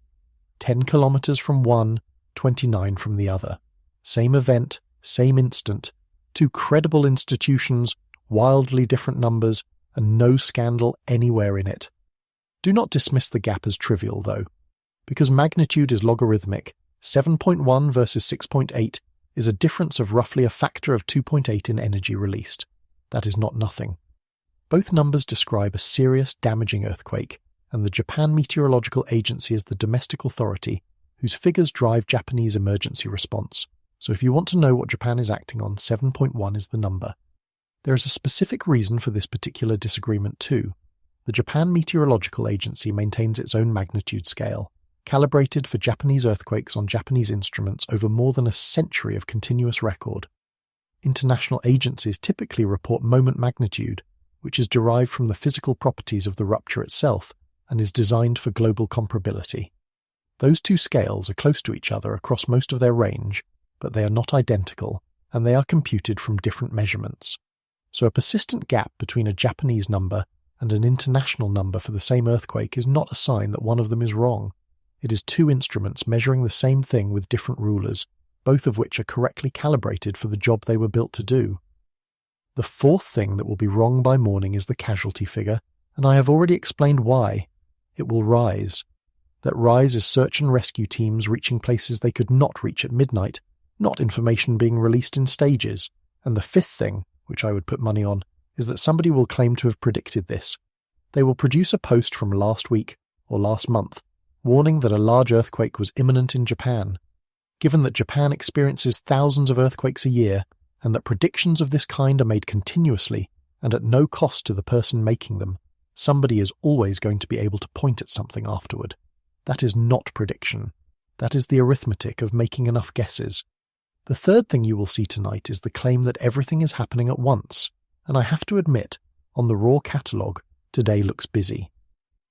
10 kilometers from one, 29 from the other. Same event, same instant, two credible institutions, wildly different numbers, and no scandal anywhere in it. Do not dismiss the gap as trivial, though. Because magnitude is logarithmic, 7.1 versus 6.8 is a difference of roughly a factor of 2.8 in energy released. That is not nothing. Both numbers describe a serious, damaging earthquake, and the Japan Meteorological Agency is the domestic authority whose figures drive Japanese emergency response. So if you want to know what Japan is acting on, 7.1 is the number. There is a specific reason for this particular disagreement too. The Japan Meteorological Agency maintains its own magnitude scale, calibrated for Japanese earthquakes on Japanese instruments over more than a century of continuous record. International agencies typically report moment magnitude, which is derived from the physical properties of the rupture itself and is designed for global comparability. Those two scales are close to each other across most of their range, but they are not identical, and they are computed from different measurements. So a persistent gap between a Japanese number and an international number for the same earthquake is not a sign that one of them is wrong. It is two instruments measuring the same thing with different rulers, both of which are correctly calibrated for the job they were built to do. The fourth thing that will be wrong by morning is the casualty figure, and I have already explained why. It will rise. That rise is search and rescue teams reaching places they could not reach at midnight, not information being released in stages. And the fifth thing, which I would put money on, is that somebody will claim to have predicted this. They will produce a post from last week or last month, warning that a large earthquake was imminent in Japan. Given that Japan experiences thousands of earthquakes a year, and that predictions of this kind are made continuously and at no cost to the person making them, somebody is always going to be able to point at something afterward. That is not prediction. That is the arithmetic of making enough guesses. The third thing you will see tonight is the claim that everything is happening at once, and I have to admit, on the raw catalogue, today looks busy.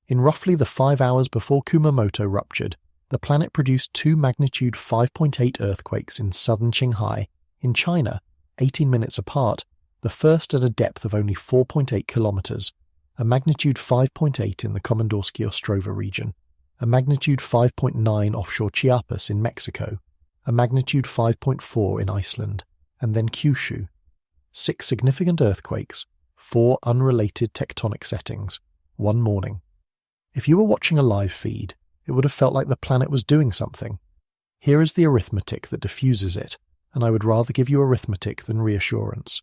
In roughly the 5 hours before Kumamoto ruptured, the planet produced two magnitude 5.8 earthquakes in southern Qinghai, in China, 18 minutes apart, the first at a depth of only 4.8 kilometers, a magnitude 5.8 in the Komandorsky Ostrova region, a magnitude 5.9 offshore Chiapas in Mexico, a magnitude 5.4 in Iceland, and then Kyushu. 6 significant earthquakes, 4 unrelated tectonic settings, one morning. If you were watching a live feed, it would have felt like the planet was doing something. Here is the arithmetic that diffuses it, and I would rather give you arithmetic than reassurance.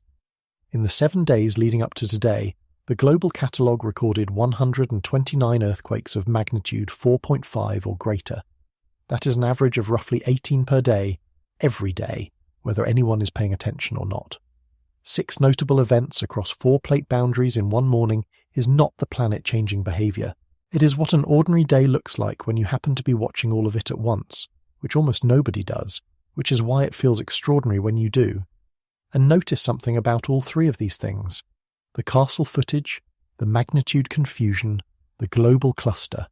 In the 7 days leading up to today, the global catalogue recorded 129 earthquakes of magnitude 4.5 or greater. That is an average of roughly 18 per day, every day, whether anyone is paying attention or not. 6 notable events across 4 plate boundaries in one morning is not the planet-changing behaviour. It is what an ordinary day looks like when you happen to be watching all of it at once, which almost nobody does, which is why it feels extraordinary when you do. And notice something about all 3 of these things. The castle footage, the magnitude confusion, the global cluster.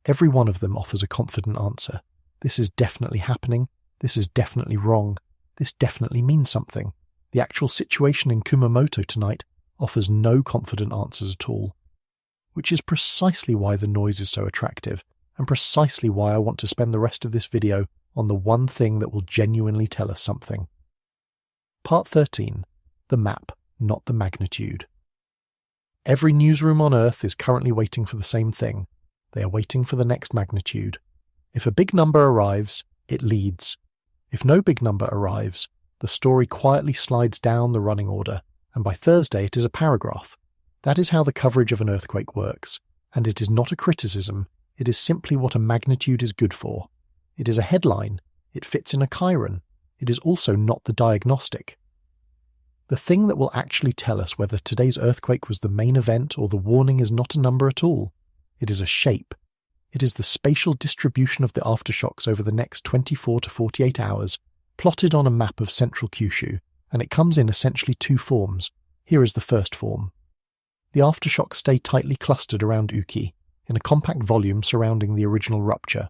Every one of them offers a confident answer. This is definitely happening. This is definitely wrong. This definitely means something. The actual situation in Kumamoto tonight offers no confident answers at all. Which is precisely why the noise is so attractive, and precisely why I want to spend the rest of this video on the one thing that will genuinely tell us something. Part 13. The map, not the magnitude. Every newsroom on Earth is currently waiting for the same thing. They are waiting for the next magnitude. If a big number arrives, it leads. If no big number arrives, the story quietly slides down the running order, and by Thursday it is a paragraph. That is how the coverage of an earthquake works, and it is not a criticism, it is simply what a magnitude is good for. It is a headline, it fits in a chiron, it is also not the diagnostic. The thing that will actually tell us whether today's earthquake was the main event or the warning is not a number at all. It is a shape. It is the spatial distribution of the aftershocks over the next 24 to 48 hours, plotted on a map of central Kyushu, and it comes in essentially 2 forms. Here is the first form. The aftershocks stay tightly clustered around Uki, in a compact volume surrounding the original rupture.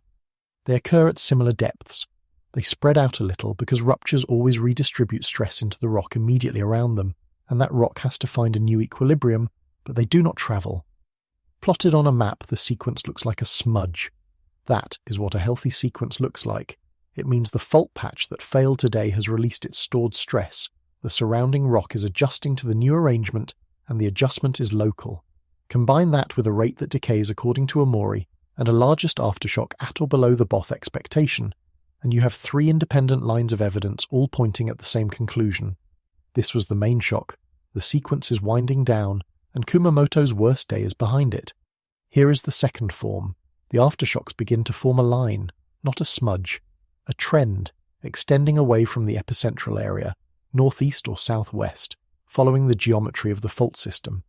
They occur at similar depths. They spread out a little because ruptures always redistribute stress into the rock immediately around them, and that rock has to find a new equilibrium, but they do not travel. Plotted on a map, the sequence looks like a smudge. That is what a healthy sequence looks like. It means the fault patch that failed today has released its stored stress. The surrounding rock is adjusting to the new arrangement, and the adjustment is local. Combine that with a rate that decays according to Omori, and a largest aftershock at or below the Both expectation, and you have 3 independent lines of evidence all pointing at the same conclusion. This was the main shock, the sequence is winding down, and Kumamoto's worst day is behind it. Here is the second form. The aftershocks begin to form a line, not a smudge, a trend, extending away from the epicentral area, northeast or southwest, following the geometry of the fault system.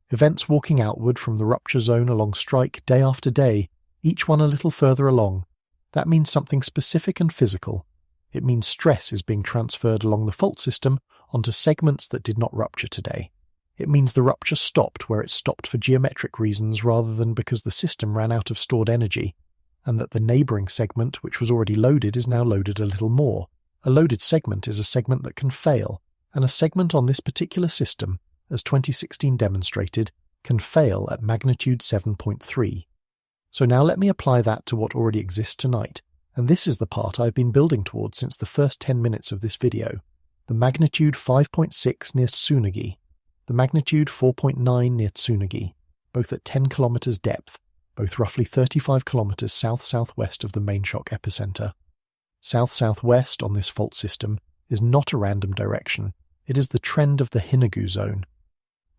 Events walking outward from the rupture zone along strike day after day, each one a little further along. That means something specific and physical. It means stress is being transferred along the fault system onto segments that did not rupture today. It means the rupture stopped where it stopped for geometric reasons rather than because the system ran out of stored energy, and that the neighbouring segment, which was already loaded, is now loaded a little more. A loaded segment is a segment that can fail, and a segment on this particular system, as 2016 demonstrated, can fail at magnitude 7.3. So now let me apply that to what already exists tonight, and this is the part I've been building towards since the first 10 minutes of this video. The magnitude 5.6 near Tsunagi, the magnitude 4.9 near Tsunagi, both at 10 kilometers depth, both roughly 35 kilometers south-southwest of the main shock epicenter. South-southwest on this fault system is not a random direction, it is the trend of the Hinagu zone.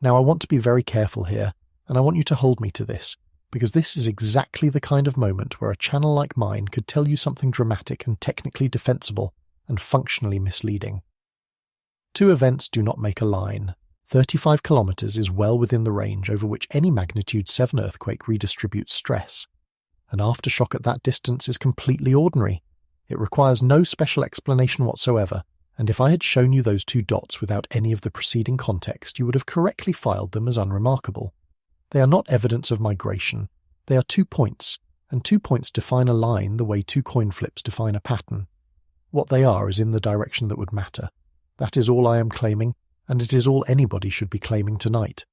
Now I want to be very careful here, and I want you to hold me to this, because this is exactly the kind of moment where a channel like mine could tell you something dramatic and technically defensible and functionally misleading. 2 events do not make a line. 35 kilometers is well within the range over which any magnitude 7 earthquake redistributes stress. An aftershock at that distance is completely ordinary. It requires no special explanation whatsoever, and if I had shown you those 2 dots without any of the preceding context, you would have correctly filed them as unremarkable. They are not evidence of migration. They are 2 points, and 2 points define a line the way 2 coin flips define a pattern. What they are is in the direction that would matter. That is all I am claiming, and it is all anybody should be claiming tonight.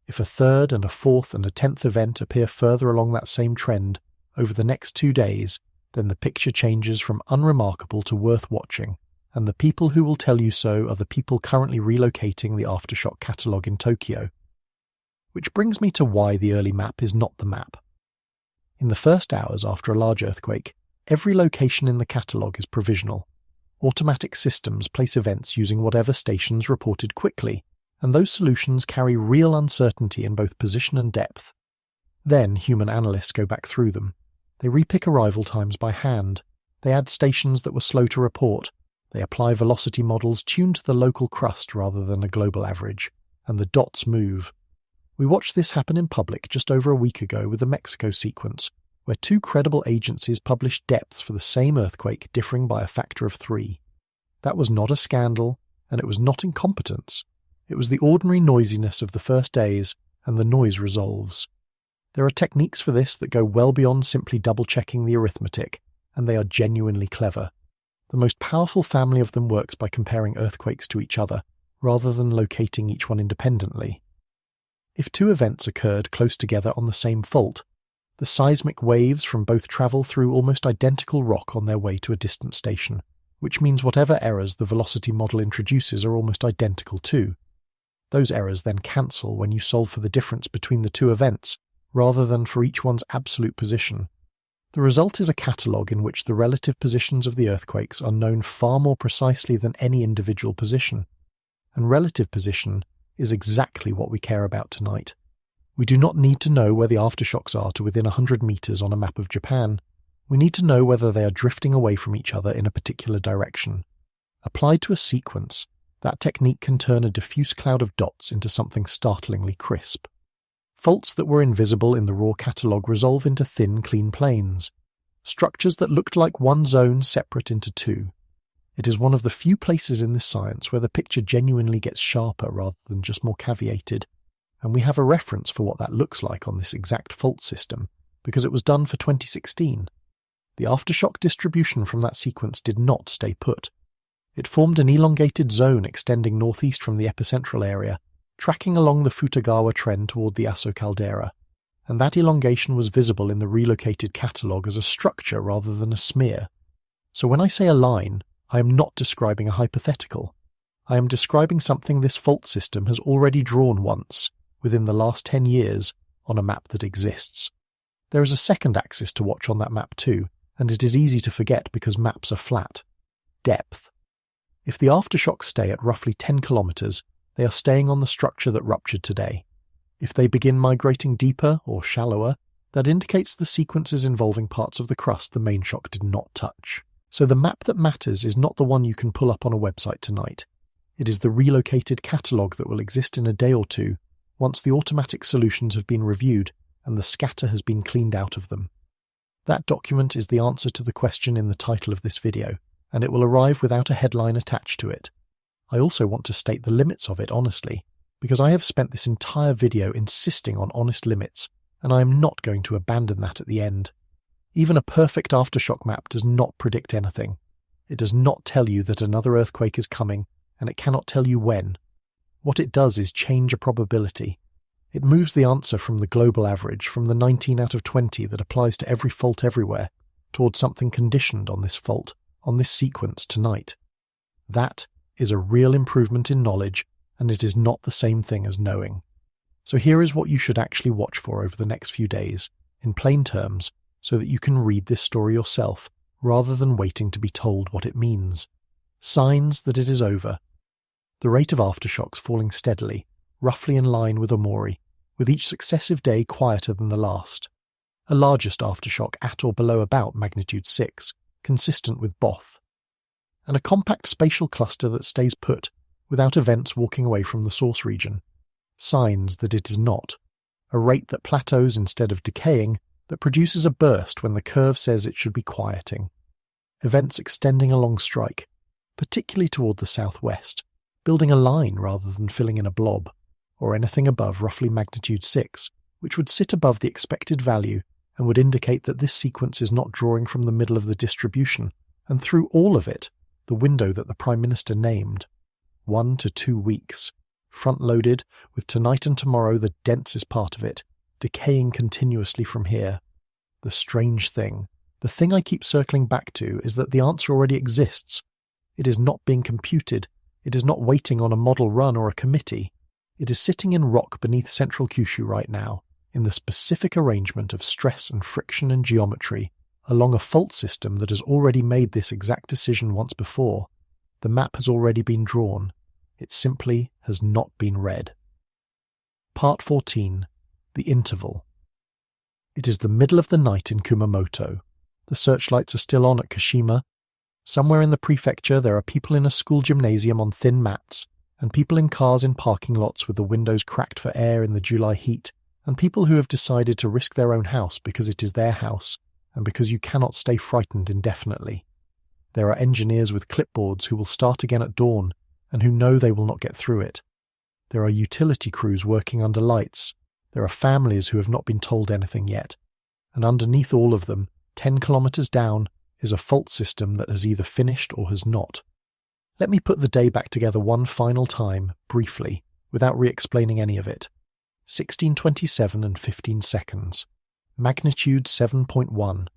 If a 3rd and a 4th and a 10th event appear further along that same trend over the next 2 days, then the picture changes from unremarkable to worth watching, and the people who will tell you so are the people currently relocating the aftershock catalogue in Tokyo. Which brings me to why the early map is not the map. In the first hours after a large earthquake, every location in the catalogue is provisional. Automatic systems place events using whatever stations reported quickly, and those solutions carry real uncertainty in both position and depth. Then human analysts go back through them. They repick arrival times by hand. They add stations that were slow to report. They apply velocity models tuned to the local crust rather than a global average, and the dots move. We watched this happen in public just over a week ago with the Mexico sequence, where 2 credible agencies published depths for the same earthquake differing by a factor of 3. That was not a scandal, and it was not incompetence. It was the ordinary noisiness of the first days, and the noise resolves. There are techniques for this that go well beyond simply double-checking the arithmetic, and they are genuinely clever. The most powerful family of them works by comparing earthquakes to each other, rather than locating each one independently. If 2 events occurred close together on the same fault, the seismic waves from both travel through almost identical rock on their way to a distant station, which means whatever errors the velocity model introduces are almost identical too. Those errors then cancel when you solve for the difference between the 2 events, rather than for each one's absolute position. The result is a catalogue in which the relative positions of the earthquakes are known far more precisely than any individual position. And relative position is exactly what we care about tonight. We do not need to know where the aftershocks are to within 100 meters on a map of Japan. We need to know whether they are drifting away from each other in a particular direction. Applied to a sequence, that technique can turn a diffuse cloud of dots into something startlingly crisp. Faults that were invisible in the raw catalogue resolve into thin, clean planes. Structures that looked like one zone separate into 2. It is one of the few places in this science where the picture genuinely gets sharper rather than just more caveated, and we have a reference for what that looks like on this exact fault system, because it was done for 2016. The aftershock distribution from that sequence did not stay put. It formed an elongated zone extending northeast from the epicentral area, tracking along the Futagawa trend toward the Aso caldera, and that elongation was visible in the relocated catalogue as a structure rather than a smear. So when I say a line, I am not describing a hypothetical. I am describing something this fault system has already drawn once, within the last 10 years, on a map that exists. There is a second axis to watch on that map too, and it is easy to forget because maps are flat. Depth. If the aftershocks stay at roughly 10 kilometers, they are staying on the structure that ruptured today. If they begin migrating deeper or shallower, that indicates the sequences involving parts of the crust the main shock did not touch. So the map that matters is not the one you can pull up on a website tonight. It is the relocated catalogue that will exist in a day or two once the automatic solutions have been reviewed and the scatter has been cleaned out of them. That document is the answer to the question in the title of this video, and it will arrive without a headline attached to it. I also want to state the limits of it honestly, because I have spent this entire video insisting on honest limits, and I am not going to abandon that at the end. Even a perfect aftershock map does not predict anything. It does not tell you that another earthquake is coming, and it cannot tell you when. What it does is change a probability. It moves the answer from the global average, from the 19 out of 20 that applies to every fault everywhere, towards something conditioned on this fault, on this sequence tonight. That is a real improvement in knowledge, and it is not the same thing as knowing. So here is what you should actually watch for over the next few days, in plain terms, so that you can read this story yourself, rather than waiting to be told what it means. Signs that it is over. The rate of aftershocks falling steadily, roughly in line with Omori, with each successive day quieter than the last. A largest aftershock at or below about magnitude 6, consistent with Both. And a compact spatial cluster that stays put, without events walking away from the source region. Signs that it is not. A rate that plateaus instead of decaying, that produces a burst when the curve says it should be quieting. Events extending along strike, particularly toward the southwest, building a line rather than filling in a blob, or anything above roughly magnitude 6, which would sit above the expected value and would indicate that this sequence is not drawing from the middle of the distribution, and through all of it, the window that the Prime Minister named. 1 to 2 weeks, front-loaded, with tonight and tomorrow the densest part of it, decaying continuously from here. The strange thing, the thing I keep circling back to, is that the answer already exists. It is not being computed. It is not waiting on a model run or a committee. It is sitting in rock beneath central Kyushu right now, in the specific arrangement of stress and friction and geometry, along a fault system that has already made this exact decision once before. The map has already been drawn. It simply has not been read. Part 14. The Interval. It is the middle of the night in Kumamoto. The searchlights are still on at Kashima. Somewhere in the prefecture there are people in a school gymnasium on thin mats, and people in cars in parking lots with the windows cracked for air in the July heat, and people who have decided to risk their own house because it is their house, and because you cannot stay frightened indefinitely. There are engineers with clipboards who will start again at dawn, and who know they will not get through it. There are utility crews working under lights. There are families who have not been told anything yet. And underneath all of them, 10 kilometers down, is a fault system that has either finished or has not. Let me put the day back together one final time, briefly, without re-explaining any of it. 16:27 and 15 seconds. Magnitude 7.1.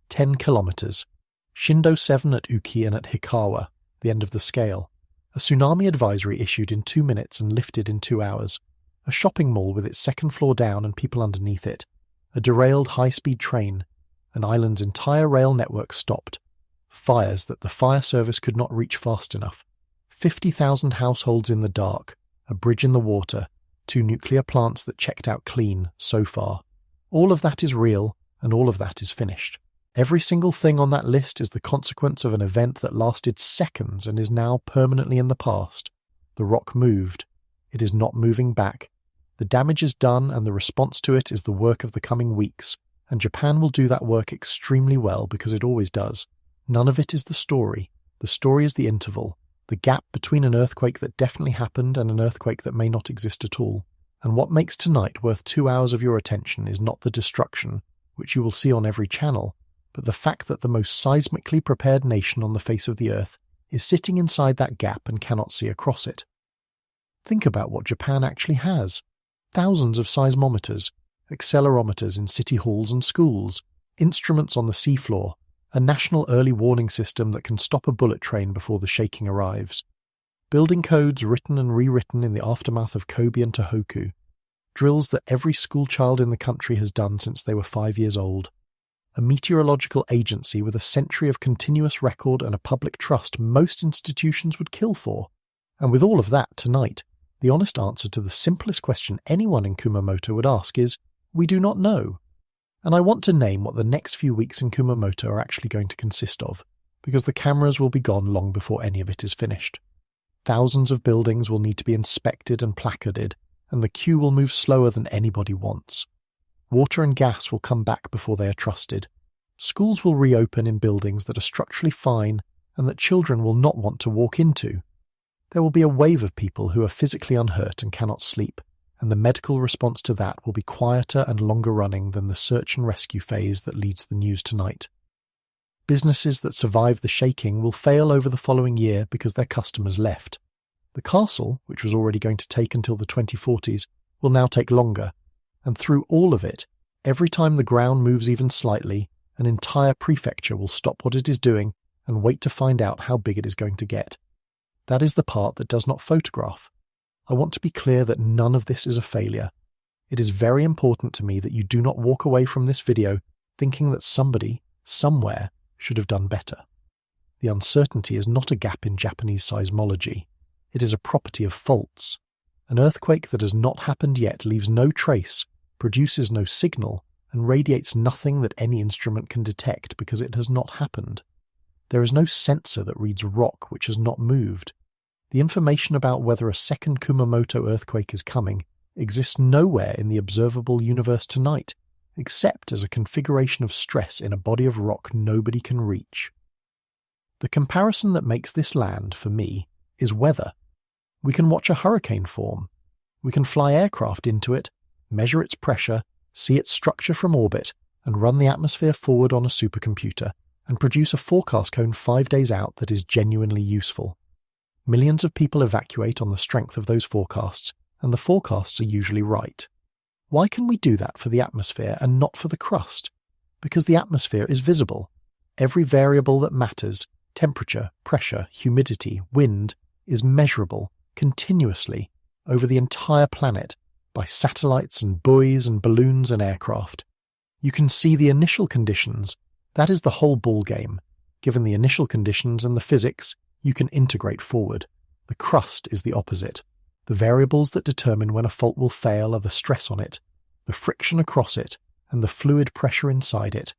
10 kilometers. Shindo 7 at Uki and at Hikawa, the end of the scale. A tsunami advisory issued in 2 minutes and lifted in 2 hours. A shopping mall with its second floor down and people underneath it. A derailed high-speed train. An island's entire rail network stopped. Fires that the fire service could not reach fast enough. 50,000 households in the dark. A bridge in the water. 2 nuclear plants that checked out clean, so far. All of that is real, and all of that is finished. Every single thing on that list is the consequence of an event that lasted seconds and is now permanently in the past. The rock moved. It is not moving back. The damage is done, and the response to it is the work of the coming weeks, and Japan will do that work extremely well because it always does. None of it is the story. The story is the interval, the gap between an earthquake that definitely happened and an earthquake that may not exist at all. And what makes tonight worth 2 hours of your attention is not the destruction, which you will see on every channel, but the fact that the most seismically prepared nation on the face of the earth is sitting inside that gap and cannot see across it. Think about what Japan actually has. Thousands of seismometers, accelerometers in city halls and schools, instruments on the seafloor, a national early warning system that can stop a bullet train before the shaking arrives, building codes written and rewritten in the aftermath of Kobe and Tohoku, drills that every schoolchild in the country has done since they were 5 years old, a meteorological agency with a century of continuous record and a public trust most institutions would kill for. And with all of that tonight, the honest answer to the simplest question anyone in Kumamoto would ask is, we do not know. And I want to name what the next few weeks in Kumamoto are actually going to consist of, because the cameras will be gone long before any of it is finished. Thousands of buildings will need to be inspected and placarded, and the queue will move slower than anybody wants. Water and gas will come back before they are trusted. Schools will reopen in buildings that are structurally fine and that children will not want to walk into. There will be a wave of people who are physically unhurt and cannot sleep, and the medical response to that will be quieter and longer running than the search and rescue phase that leads the news tonight. Businesses that survive the shaking will fail over the following year because their customers left. The castle, which was already going to take until the 2040s, will now take longer, and through all of it, every time the ground moves even slightly, an entire prefecture will stop what it is doing and wait to find out how big it is going to get. That is the part that does not photograph. I want to be clear that none of this is a failure. It is very important to me that you do not walk away from this video thinking that somebody, somewhere, should have done better. The uncertainty is not a gap in Japanese seismology. It is a property of faults. An earthquake that has not happened yet leaves no trace, produces no signal, and radiates nothing that any instrument can detect because it has not happened. There is no sensor that reads rock which has not moved. The information about whether a second Kumamoto earthquake is coming exists nowhere in the observable universe tonight, except as a configuration of stress in a body of rock nobody can reach. The comparison that makes this land, for me, is weather. We can watch a hurricane form. We can fly aircraft into it, measure its pressure, see its structure from orbit, and run the atmosphere forward on a supercomputer, and produce a forecast cone 5 days out that is genuinely useful. Millions of people evacuate on the strength of those forecasts, and the forecasts are usually right. Why can we do that for the atmosphere and not for the crust? Because the atmosphere is visible. Every variable that matters, temperature, pressure, humidity, wind, is measurable, continuously, over the entire planet, by satellites and buoys and balloons and aircraft. You can see the initial conditions. That is the whole ball game. Given the initial conditions and the physics, you can integrate forward. The crust is the opposite. The variables that determine when a fault will fail are the stress on it, the friction across it, and the fluid pressure inside it.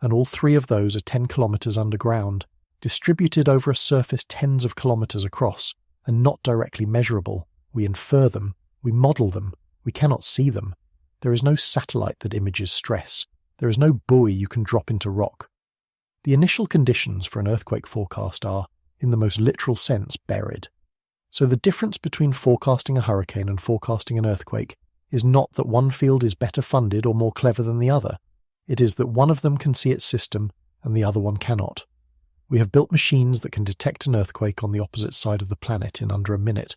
And all three of those are 10 kilometers underground, distributed over a surface tens of kilometers across, and not directly measurable. We infer them. We model them. We cannot see them. There is no satellite that images stress. There is no buoy you can drop into rock. The initial conditions for an earthquake forecast are, in the most literal sense, buried. So the difference between forecasting a hurricane and forecasting an earthquake is not that one field is better funded or more clever than the other. It is that one of them can see its system and the other one cannot. We have built machines that can detect an earthquake on the opposite side of the planet in under a minute.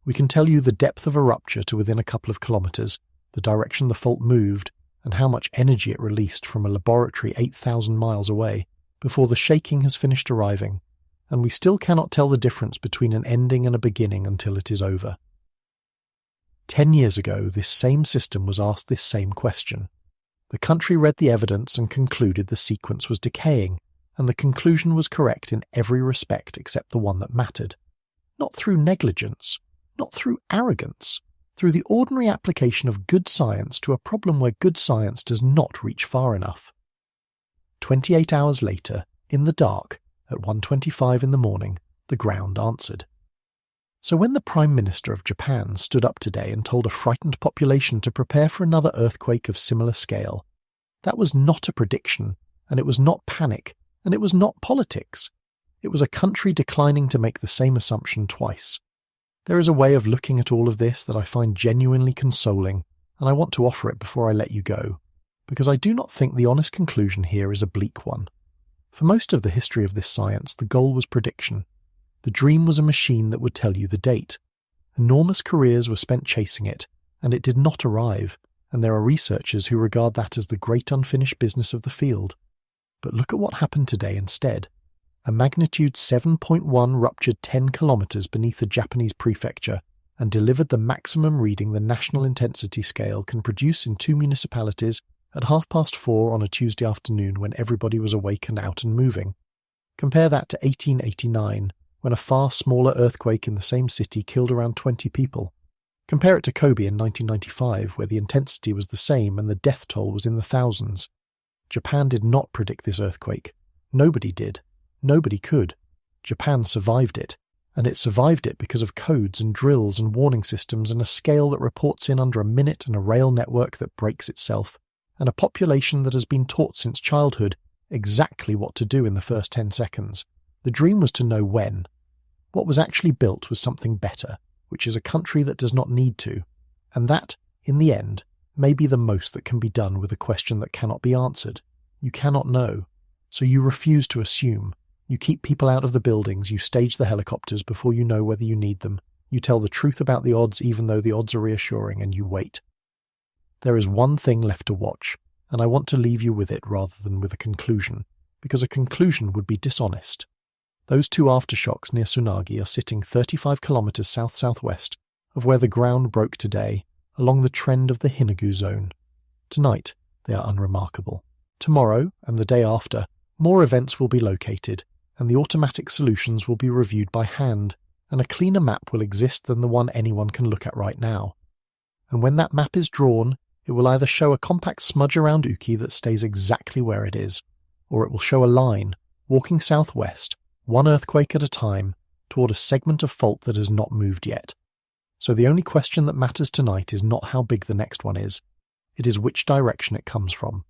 We can tell you the depth of a rupture to within a couple of kilometers, the direction the fault moved, and how much energy it released from a laboratory 8,000 miles away before the shaking has finished arriving, and we still cannot tell the difference between an ending and a beginning until it is over. 10 years ago, this same system was asked this same question. The country read the evidence and concluded the sequence was decaying, and the conclusion was correct in every respect except the one that mattered. Not through negligence, not through arrogance, through the ordinary application of good science to a problem where good science does not reach far enough. 28 hours later, in the dark, at 1:25 in the morning, the ground answered. So when the Prime Minister of Japan stood up today and told a frightened population to prepare for another earthquake of similar scale, that was not a prediction, and it was not panic, and it was not politics. It was a country declining to make the same assumption twice. There is a way of looking at all of this that I find genuinely consoling, and I want to offer it before I let you go, because I do not think the honest conclusion here is a bleak one. For most of the history of this science, the goal was prediction. The dream was a machine that would tell you the date. Enormous careers were spent chasing it, and it did not arrive, and there are researchers who regard that as the great unfinished business of the field. But look at what happened today instead. A magnitude 7.1 ruptured 10 kilometers beneath the Japanese prefecture and delivered the maximum reading the National Intensity Scale can produce in 2 municipalities at 4:30 on a Tuesday afternoon when everybody was awake and out and moving. Compare that to 1889, when a far smaller earthquake in the same city killed around 20 people. Compare it to Kobe in 1995, where the intensity was the same and the death toll was in the thousands. Japan did not predict this earthquake. Nobody did. Nobody could. Japan survived it, and it survived it because of codes and drills and warning systems and a scale that reports in under a minute and a rail network that breaks itself, and a population that has been taught since childhood exactly what to do in the first 10 seconds. The dream was to know when. What was actually built was something better, which is a country that does not need to, and that, in the end, may be the most that can be done with a question that cannot be answered. You cannot know, so you refuse to assume. You keep people out of the buildings, you stage the helicopters before you know whether you need them, you tell the truth about the odds even though the odds are reassuring, and you wait. There is one thing left to watch, and I want to leave you with it rather than with a conclusion, because a conclusion would be dishonest. Those two aftershocks near Tsunagi are sitting 35 kilometers south-southwest of where the ground broke today, along the trend of the Hinagu zone. Tonight, they are unremarkable. Tomorrow, and the day after, more events will be located, and the automatic solutions will be reviewed by hand, and a cleaner map will exist than the one anyone can look at right now. And when that map is drawn, it will either show a compact smudge around Uki that stays exactly where it is, or it will show a line, walking southwest, one earthquake at a time, toward a segment of fault that has not moved yet. So the only question that matters tonight is not how big the next one is, it is which direction it comes from.